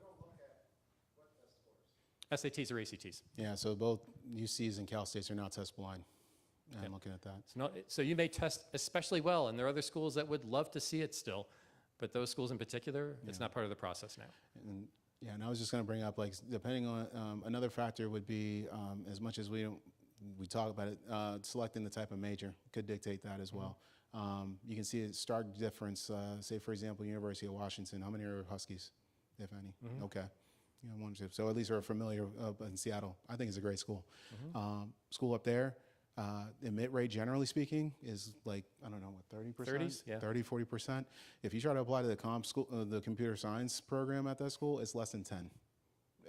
SATs or ACTs. Yeah, so both UCs and Cal States are now test blind. I'm looking at that. So you may test especially well, and there are other schools that would love to see it still, but those schools in particular, it's not part of the process now. And, yeah, and I was just going to bring up, like, depending on another factor would be, as much as we talk about it, selecting the type of major could dictate that as well. You can see a stark difference. Say, for example, University of Washington. How many are Huskies, if any? Okay. You know, one or two. So at least are familiar in Seattle. I think it's a great school. School up there, admit rate, generally speaking, is like, I don't know, what, 30%? 30s, yeah. 30, 40%. If you try to apply to the comp school, the computer science program at that school, it's less than 10.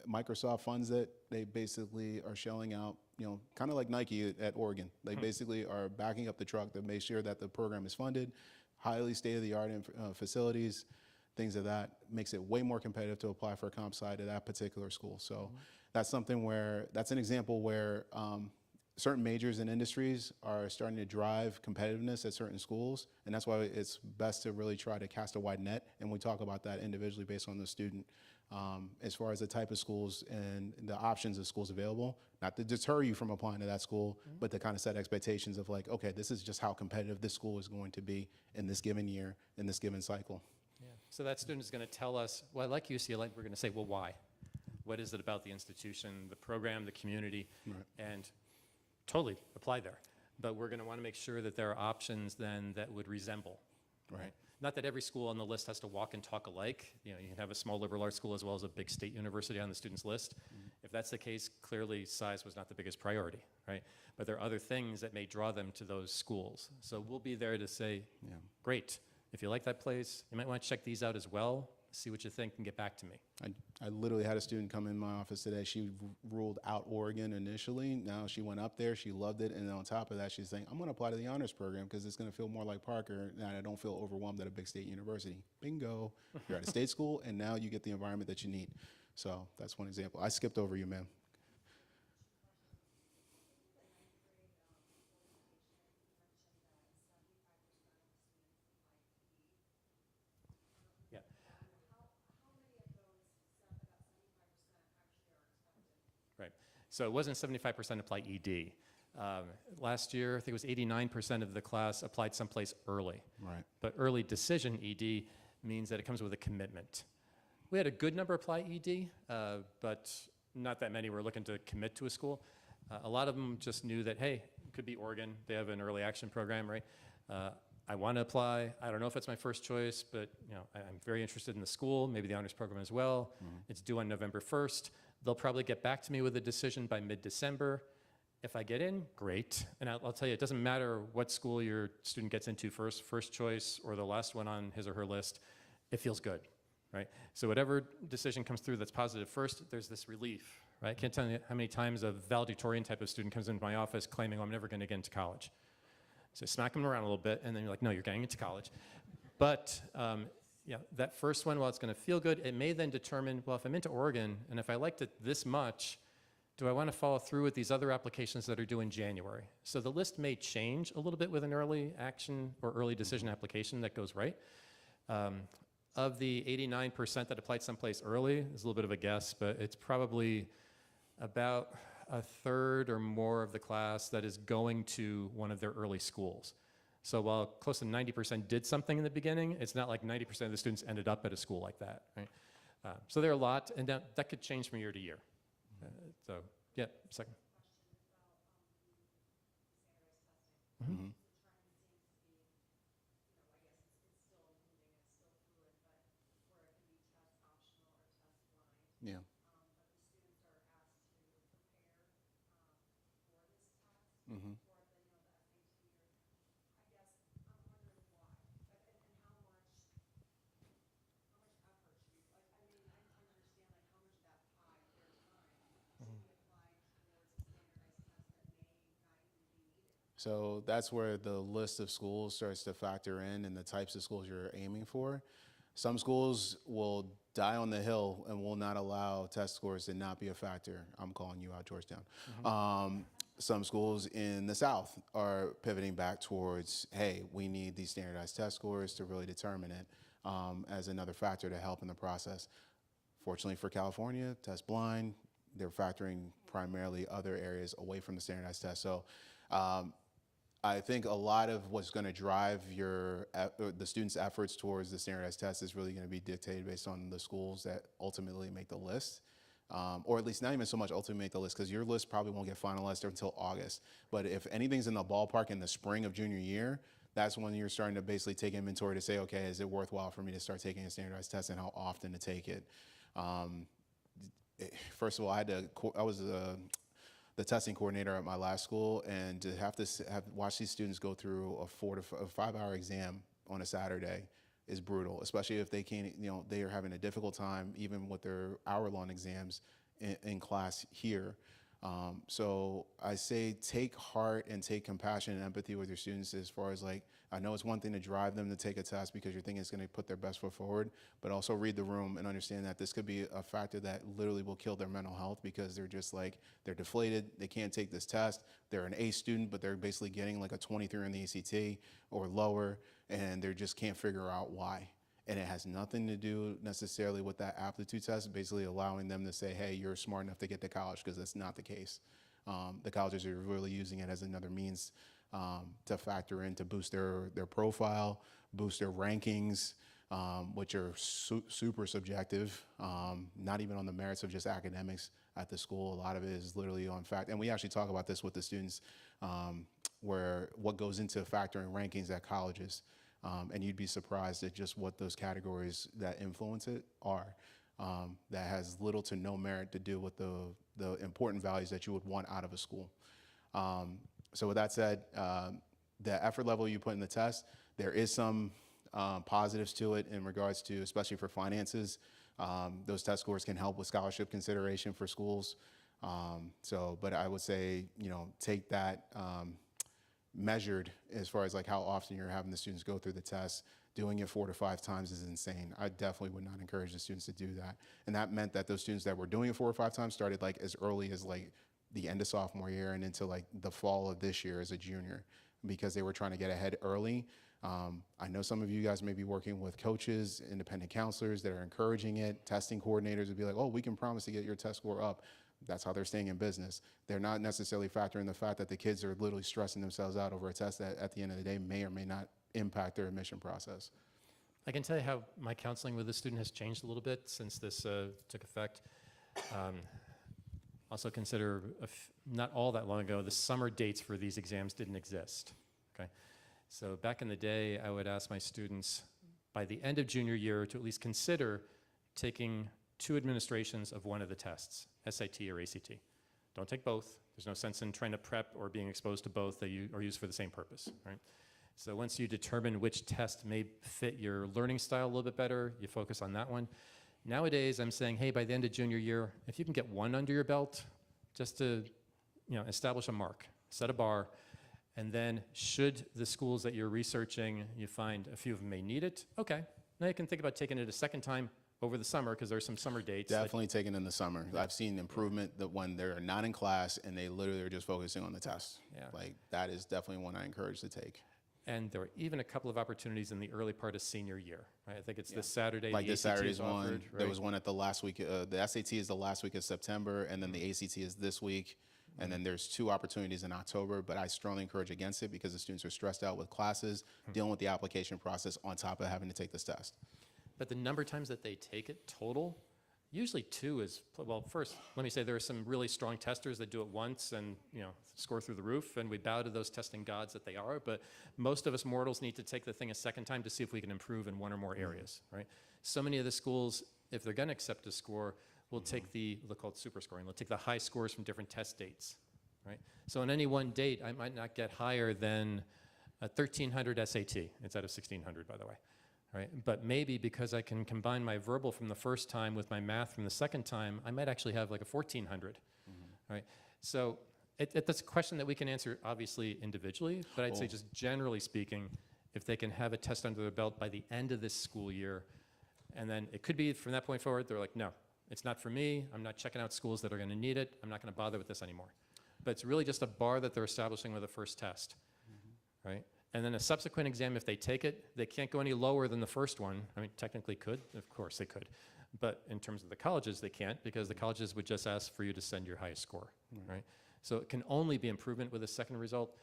Microsoft funds it. They basically are shelling out, you know, kind of like Nike at Oregon. They basically are backing up the truck to make sure that the program is funded, highly state-of-the-art facilities, things of that. Makes it way more competitive to apply for a comp sci at that particular school. So that's something where, that's an example where certain majors and industries are starting to drive competitiveness at certain schools, and that's why it's best to really try to cast a wide net, and we talk about that individually based on the student. As far as the type of schools and the options of schools available, not to deter you from applying to that school, but to kind of set expectations of like, okay, this is just how competitive this school is going to be in this given year, in this given cycle. Yeah. So that student is going to tell us, well, I like UCLA. We're going to say, well, why? What is it about the institution, the program, the community? Right. And totally apply there. But we're going to want to make sure that there are options then that would resemble, right? Not that every school on the list has to walk and talk alike. You know, you can have a small liberal arts school as well as a big state university on the student's list. If that's the case, clearly size was not the biggest priority, right? But there are other things that may draw them to those schools. So we'll be there to say, great, if you like that place, you might want to check these out as well, see what you think, and get back to me. I literally had a student come in my office today. She ruled out Oregon initially. Now she went up there. She loved it. And on top of that, she's saying, I'm going to apply to the honors program because it's going to feel more like Parker and I don't feel overwhelmed at a big state university. Bingo. You're at a state school, and now you get the environment that you need. So that's one example. I skipped over you, ma'am. Yeah. Right. So it wasn't 75% apply ED. Last year, I think it was 89% of the class applied someplace early. Right. But early decision ED means that it comes with a commitment. We had a good number apply ED, but not that many were looking to commit to a school. A lot of them just knew that, hey, it could be Oregon. They have an early action program, right? I want to apply. I don't know if it's my first choice, but you know, I'm very interested in the school, maybe the honors program as well. It's due on November 1st. They'll probably get back to me with a decision by mid-December. If I get in, great. And I'll tell you, it doesn't matter what school your student gets into first choice or the last one on his or her list, it feels good, right? So whatever decision comes through that's positive first, there's this relief, right? I can't tell you how many times a valedictorian type of student comes into my office claiming, oh, I'm never going to get into college. So smack them around a little bit, and then you're like, no, you're getting into college. But yeah, that first one, while it's going to feel good, it may then determine, well, if I'm into Oregon, and if I liked it this much, do I want to follow through with these other applications that are due in January? So the list may change a little bit with an early action or early decision application that goes right. Of the 89% that applied someplace early, it's a little bit of a guess, but it's probably about a third or more of the class that is going to one of their early schools. So while close to 90% did something in the beginning, it's not like 90% of the students ended up at a school like that, right? So there are a lot, and that could change from year to year. So, yeah, second. Mm-hmm. Yeah. Mm-hmm. So that's where the list of schools starts to factor in and the types of schools you're aiming for. Some schools will die on the hill and will not allow test scores to not be a factor. I'm calling you out, Georgetown. Some schools in the South are pivoting back towards, hey, we need these standardized test scores to really determine it as another factor to help in the process. Fortunately for California, test blind, they're factoring primarily other areas away from the standardized test. So I think a lot of what's going to drive the students' efforts towards the standardized test is really going to be dictated based on the schools that ultimately make the list. Or at least not even so much ultimately make the list, because your list probably won't get finalized until August. But if anything's in the ballpark in the spring of junior year, that's when you're starting to basically take inventory to say, okay, is it worthwhile for me to start taking a standardized test and how often to take it? First of all, I was the testing coordinator at my last school, and to have watch these students go through a 5-hour exam on a Saturday is brutal, especially if they can't, they are having a difficult time even with their hour-long exams in class here. So I say take heart and take compassion and empathy with your students as far as like, I know it's one thing to drive them to take a test because you're thinking it's going to put their best foot forward, but also read the room and understand that this could be a factor that literally will kill their mental health because they're just like, they're deflated, they can't take this test, they're an A student, but they're basically getting like a 23 on the ACT or lower, and they just can't figure out why. And it has nothing to do necessarily with that aptitude test, basically allowing them to say, hey, you're smart enough to get to college, because that's not the case. The colleges are really using it as another means to factor in, to boost their profile, boost their rankings, which are super subjective, not even on the merits of just academics at the school. A lot of it is literally on fact. And we actually talk about this with the students, where what goes into factoring rankings at colleges. And you'd be surprised at just what those categories that influence it are. That has little to no merit to do with the important values that you would want out of a school. So with that said, the effort level you put in the test, there is some positives to it in regards to, especially for finances. Those test scores can help with scholarship consideration for schools. But I would say, take that measured as far as like how often you're having the students go through the test. Doing it 4 to 5 times is insane. I definitely would not encourage the students to do that. And that meant that those students that were doing it 4 or 5 times started like as early as like the end of sophomore year and into like the fall of this year as a junior, because they were trying to get ahead early. I know some of you guys may be working with coaches, independent counselors that are encouraging it. Testing coordinators would be like, oh, we can promise to get your test score up. That's how they're staying in business. They're not necessarily factoring the fact that the kids are literally stressing themselves out over a test that at the end of the day may or may not impact their admission process. I can tell you how my counseling with the student has changed a little bit since this took effect. Also consider, not all that long ago, the summer dates for these exams didn't exist, okay? So back in the day, I would ask my students by the end of junior year to at least consider taking 2 administrations of one of the tests, SAT or ACT. Don't take both. There's no sense in trying to prep or being exposed to both. They are used for the same purpose, right? So once you determine which test may fit your learning style a little bit better, you focus on that one. Nowadays, I'm saying, hey, by the end of junior year, if you can get 1 under your belt, just to establish a mark, set a bar, and then should the schools that you're researching, you find a few of them may need it, okay. Now you can think about taking it a second time over the summer, because there's some summer dates. Definitely taken in the summer. Yeah. I've seen improvement that when they're not in class and they literally are just focusing on the test. Yeah. Like that is definitely one I encourage to take. And there are even a couple of opportunities in the early part of senior year, right? I think it's this Saturday. Like the this ACT Saturday's is one. offered, There right? was one at the last week. The SAT is the last week of September, and then the ACT is this week. And then there's 2 opportunities in October, but I strongly encourage against it because the students are stressed out with classes, dealing with the application process on top of having to take this test. But the number of times that they take it total, usually 2 is, well, first, let me say there are some really strong testers that do it once and, score through the roof, and we bow to those testing gods that they are, but most of us mortals need to take the thing a second time to see if we can improve in 1 or more areas, right? So many of the schools, if they're gonna accept a score, will take they'll call it super scoring, they'll take the high scores from different test dates, right? So on any one date, I might not get higher than a 1300 SAT, it's out of 1600, by the way. Right? But maybe because I can combine my verbal from the first time with my math from the second time, I might actually have like a 1400, right? So That's a question that we can answer obviously individually, but I'd say Cool. just generally speaking, if they can have a test under their belt by the end of this school year, and then it could be from that point forward, they're like, no, it's not for me. I'm not checking out schools that are going to need it. I'm not going to bother with this anymore. But it's really just a bar that they're establishing with the first test, right? And then a subsequent exam, if they take it, they can't go any lower than the first one. I mean, technically could, of course they could. But in terms of the colleges, they can't, because the colleges would just ask for you to send your highest score, right? So it can only be improvement with a second result.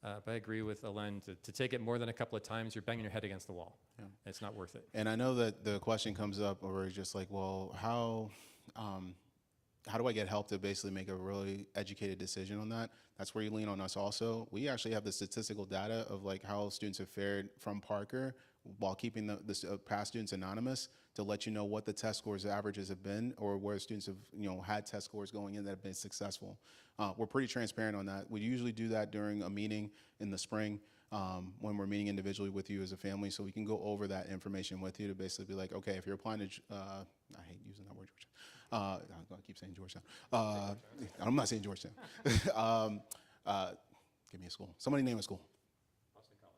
But I agree with Alain, to take it more than a couple of times, you're banging your head against the wall. Yeah. It's not worth it. And I know that the question comes up where it's just like, well, how do I get help to basically make a really educated decision on that? That's where you lean on us also. We actually have the statistical data of like how students have fared from Parker while keeping the past students anonymous to let you know what the test scores averages have been, or where students have had test scores going in that have been successful. We're pretty transparent on that. We usually do that during a meeting in the spring when we're meeting individually with you as a family, so we can go over that information with you to basically be like, okay, if you're applying to, I hate using that word, Georgetown. I keep saying Georgetown. I'm not saying Georgetown. Give me a school. Somebody name a school.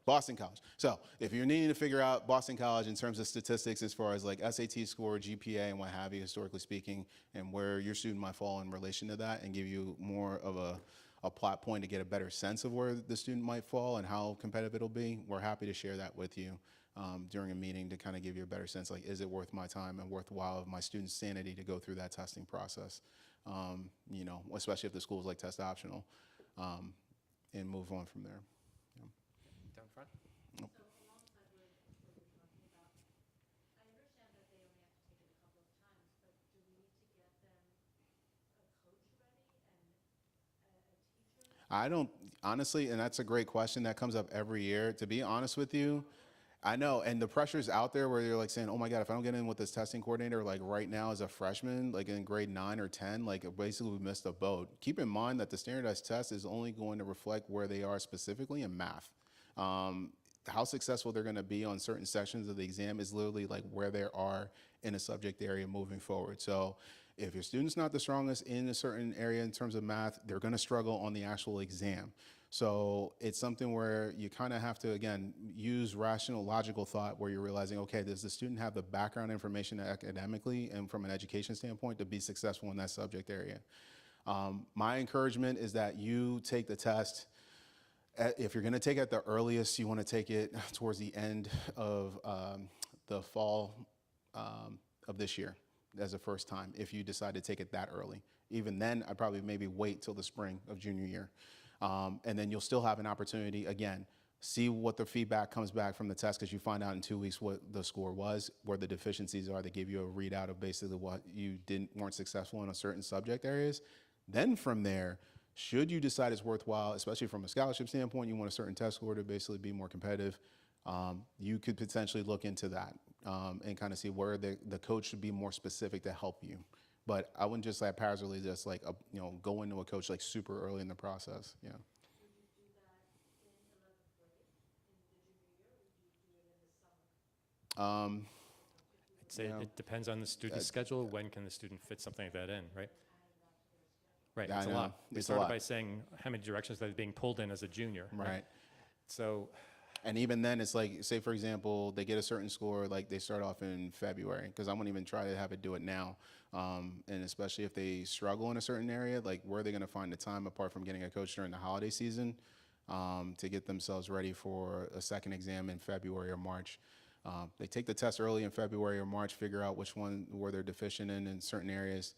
Boston College. So if you're needing to figure out Boston College in terms of statistics as far as like SAT score, GPA, and what have you, historically speaking, and where your student might fall in relation to that, and give you more of a plot point to get a better sense of where the student might fall and how competitive it'll be, we're happy to share that with you during a meeting to kind of give you a better sense, like, is it worth my time and worthwhile of my student's sanity to go through that testing process, especially if the school is like test optional, and move on from there. Down front? So alongside with what you're talking about, I understand that they only have to take it a couple of times, but do we need to get them a coach ready and a teacher? I don't, honestly, and that's a great question that comes up every year. To be honest with you, I know, and the pressure's out there where you're like saying, oh my God, if I don't get in with this testing coordinator, like right now as a freshman, like in grade 9 or 10, like basically we missed a boat. Keep in mind that the standardized test is only going to reflect where they are specifically in math. How successful they're going to be on certain sections of the exam is literally like where they are in a subject area moving forward. So if your student's not the strongest in a certain area in terms of math, they're going to struggle on the actual exam. So it's something where you kind of have to, again, use rational, logical thought where you're realizing, okay, does the student have the background information academically and from an education standpoint to be successful in that subject area? My encouragement is that you take the test. If you're going to take it at the earliest, you want to take it towards the end of the fall of this year as a first time, if you decide to take it that early. Even then, I'd probably maybe wait till the spring of junior year. And then you'll still have an opportunity, again, see what the feedback comes back from the test, because you find out in 2 weeks what the score was, where the deficiencies are. They give you a readout of basically what you weren't successful in a certain subject areas. Then from there, should you decide it's worthwhile, especially from a scholarship standpoint, you want a certain test score to basically be more competitive, you could potentially look into that and kind of see where the coach should be more specific to help you. But I wouldn't just haphazardly just like, go into a coach like super early in the process. Yeah. Would you do that in 11th grade, in the junior year, or would you do it in the summer? I'd say Yeah. it depends on the student's schedule. When can the student fit something like that in, right? Right, Yeah, it's I a know. lot. We It's a started lot. by saying how many directions they're being pulled in as a junior. Right. So And even then, it's like, say, for example, they get a certain score, like they start off in February, because I wouldn't even try to have it do it now. And especially if they struggle in a certain area, like where are they going to find the time apart from getting a coach during the holiday season to get themselves ready for a second exam in February or March? They take the test early in February or March, figure out which one where they're deficient in certain areas.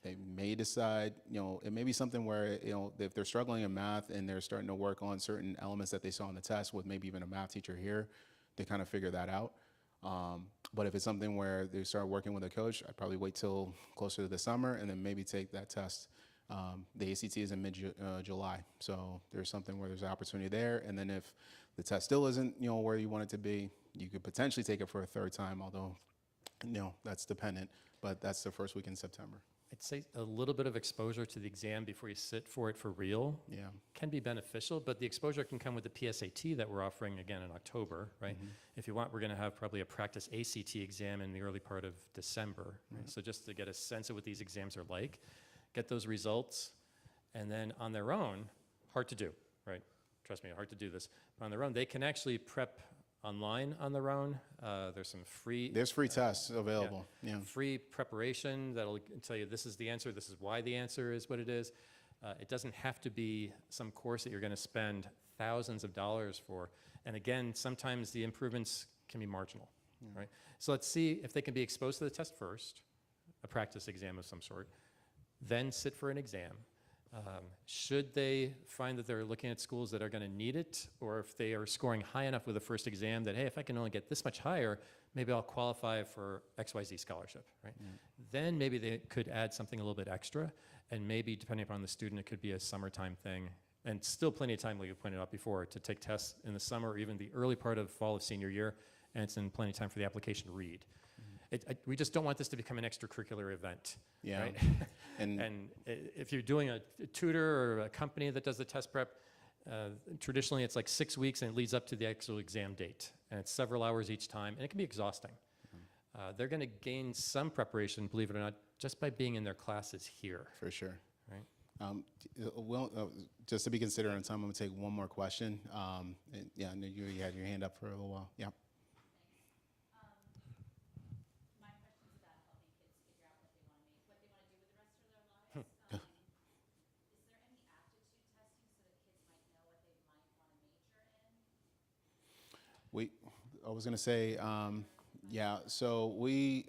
They may decide, it may be something where, if they're struggling in math and they're starting to work on certain elements that they saw in the test with maybe even a math teacher here, they kind of figure that out. But if it's something where they start working with a coach, I'd probably wait till closer to the summer and then maybe take that test. The ACT is in mid-July, so there's something where there's an opportunity there. And then if the test still isn't, where you want it to be, you could potentially take it for a third time, although, that's dependent. But that's the first week in September. I'd say a little bit of exposure to the exam before you sit for it for real Yeah. can be beneficial, but the exposure can come with the PSAT that we're offering again in October, right? If you want, we're going to have probably a practice ACT exam in the early part of December. Right? So just to get a sense of what these exams are like, get those results, And then on their own, hard to do, right? Trust me, hard to do this. But on their own, they can actually prep online on their own. There's some free There's free tests available. Yeah. free preparation that'll tell you this is the answer, this is why the answer is what it is. It doesn't have to be some course that you're going to spend thousands of dollars for. And again, sometimes the improvements can be marginal, right? So let's see if they can be exposed to the test first, a practice exam of some sort, then sit for an exam. Should they find that they're looking at schools that are going to need it, or if they are scoring high enough with the first exam that, hey, if I can only get this much higher, maybe I'll qualify for XYZ scholarship, right? Then maybe they could add something a little bit extra, and maybe depending upon the student, it could be a summertime thing. And still plenty of time, like you pointed out before, to take tests in the summer or even the early part of fall of senior year, and it's in plenty of time for the application to read. We just don't want this to become an extracurricular event. Yeah. Right? And If you're doing a tutor or a company that does the test prep, traditionally it's like 6 weeks and it leads up to the actual exam date. And it's several hours each time, and it can be exhausting. They're going to gain some preparation, believe it or not, just by being in their classes here. for sure. Right? Just to be considerate on time, I'm going to take one more question. Yeah, I know you had your hand up for a little while. Yeah. My question is about helping kids figure out what they want to do with the rest of their lives. Is there any aptitude testing so that kids might know what they might want to major in? I was going to say, yeah, so we,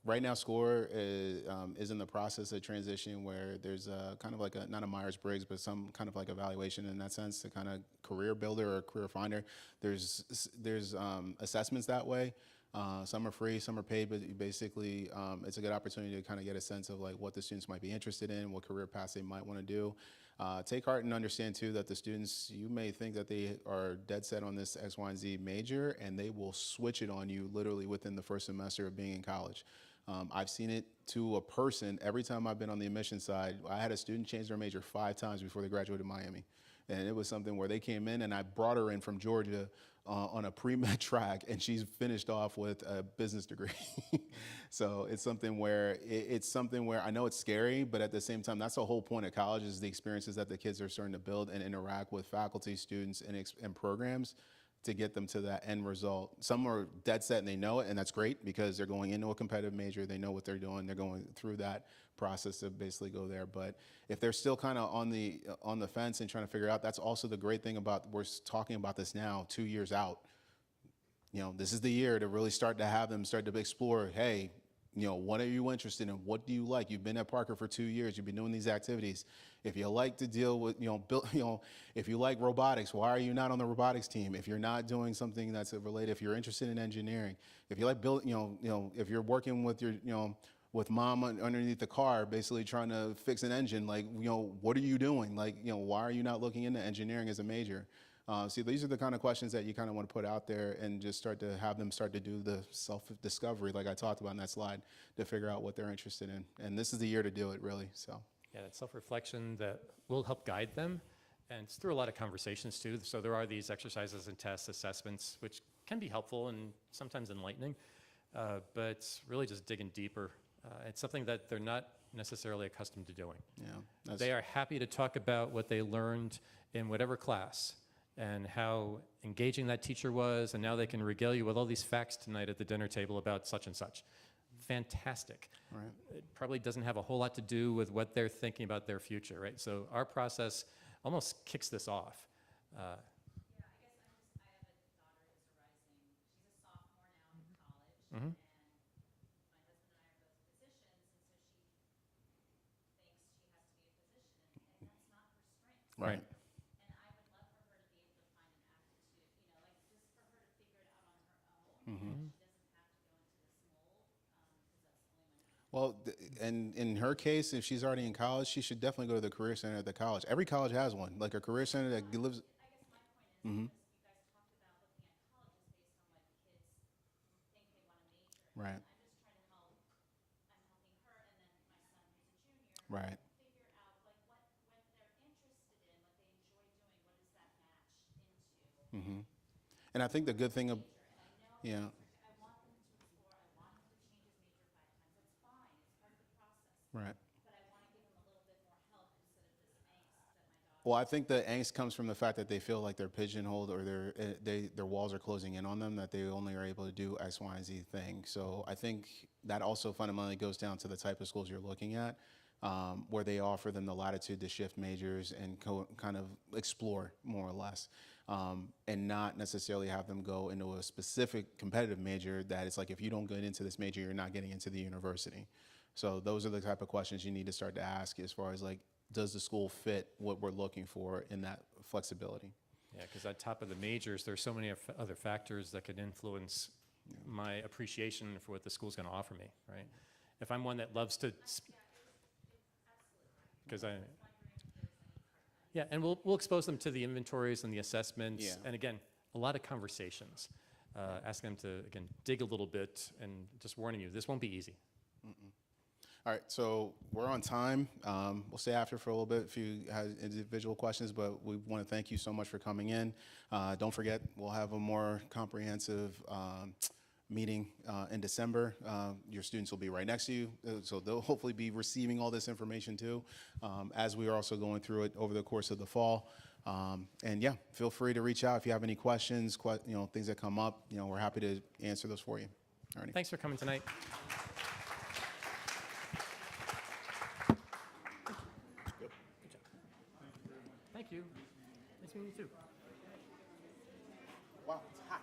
right now SCORE is in the process of transition where there's kind of like not a Myers-Briggs, but some kind of like evaluation in that sense, the kind of career builder or career finder. There's assessments that way. Some are free, some are paid, but basically it's a good opportunity to kind of get a sense of like what the students might be interested in, what career paths they might want to do. Take heart and understand too that the students, you may think that they are dead set on this X, Y, and Z major, and they will switch it on you literally within the first semester of being in college. I've seen it to a person every time I've been on the admissions side. I had a student change their major 5 times before they graduated Miami. And it was something where they came in and I brought her in from Georgia on a pre-med track, and she's finished off with a business degree. So it's something where I know it's scary, but at the same time, that's the whole point of college is the experiences that the kids are starting to build and interact with faculty, students, and programs to get them to that end result. Some are dead set and they know it, and that's great because they're going into a competitive major, they know what they're doing, they're going through that process to basically go there. But if they're still kind of on the fence and trying to figure out, that's also the great thing about, we're talking about this now 2 years out. You know, this is the year to really start to have them start to explore, hey, you know, what are you interested in? What do you like? You've been at Parker for 2 years. You've been doing these activities. If you like to deal with, if you like robotics, why are you not on the robotics team? If you're not doing something that's related, if you're interested in engineering, if you like if you're working with your, with mom underneath the car, basically trying to fix an engine, like, what are you doing? Like, why are you not looking into engineering as a major? See, these are the kind of questions that you kind of want to put out there and just start to have them start to do the self-discovery, like I talked about in that slide, to figure out what they're interested in. And this is the year to do it, really. So. Yeah, that self-reflection that will help guide them. And it's through a lot of conversations too. So there are these exercises and tests, assessments, which can be helpful and sometimes enlightening, but it's really just digging deeper. It's something that they're not necessarily accustomed to doing. Yeah, they are happy to talk about what they learned in whatever class and how engaging that teacher was, and now they can regale you with all these facts tonight at the dinner table about such and such. Fantastic. Right. It probably doesn't have a whole lot to do with what they're thinking about their future, right? So our process almost kicks this off. Yeah, I guess I have a daughter who's a rising, she's a sophomore now in college, Mhm. and my husband and I are both physicians, and so she thinks she has to be a physician, and that's not her strength. Right. And I would love for her to be able to find an aptitude, like just for her to figure it out on her own. Mm-hmm. She doesn't have to go into this mold, because that's the only one. Well, and in her case, if she's already in college, she should definitely go to the career center at the college. Every college has one, like a career center that lives. I guess my point is, Mhm. because you guys talked about looking at colleges based on what kids think they want to major in. Right. I'm just trying to help, I'm helping her and then my son who's a junior. Right. Figure out like what they're interested in, what they enjoy doing, what does that match into Mm-hmm. And I think the good thing, major. And I know, yeah, I want them to explore, I want him to change his major 5 times, that's fine, it's part of the process. right. But I want to give him a little bit more help instead of this Well, I think the angst comes from the fact that they feel like they're pigeonholed or their walls are closing in on them, that they only are able to do X, Y, and Z thing. So I think that also fundamentally goes down to the type of schools you're looking at, where they offer them the latitude to shift majors and kind of explore more or less, and not necessarily have them go into a specific competitive major that it's like, if you don't get into this major, you're not getting into the university. So those are the type of questions you need to start to ask as far as like, does the school fit what we're looking for in that flexibility? Yeah, because on top of the majors, there's so many other factors that could influence my appreciation for what the school's going to offer me, right? If I'm one that loves to, because yeah, and we'll expose them to the inventories and the assessments, Yeah. and again, a lot of conversations. Ask them to, again, dig a little bit, and just warning you, this won't be easy. All right, so we're on time. We'll stay after for a little bit if you have individual questions, but we want to thank you so much for coming in. Don't forget, we'll have a more comprehensive meeting in December. Your students will be right next to you, so they'll hopefully be receiving all this information too, as we are also going through it over the course of the fall. And yeah, feel free to reach out if you have any questions, things that come up. We're happy to answer those for you. All right. Thanks for coming tonight. Thank you. Nice meeting you too. Wow, it's hot.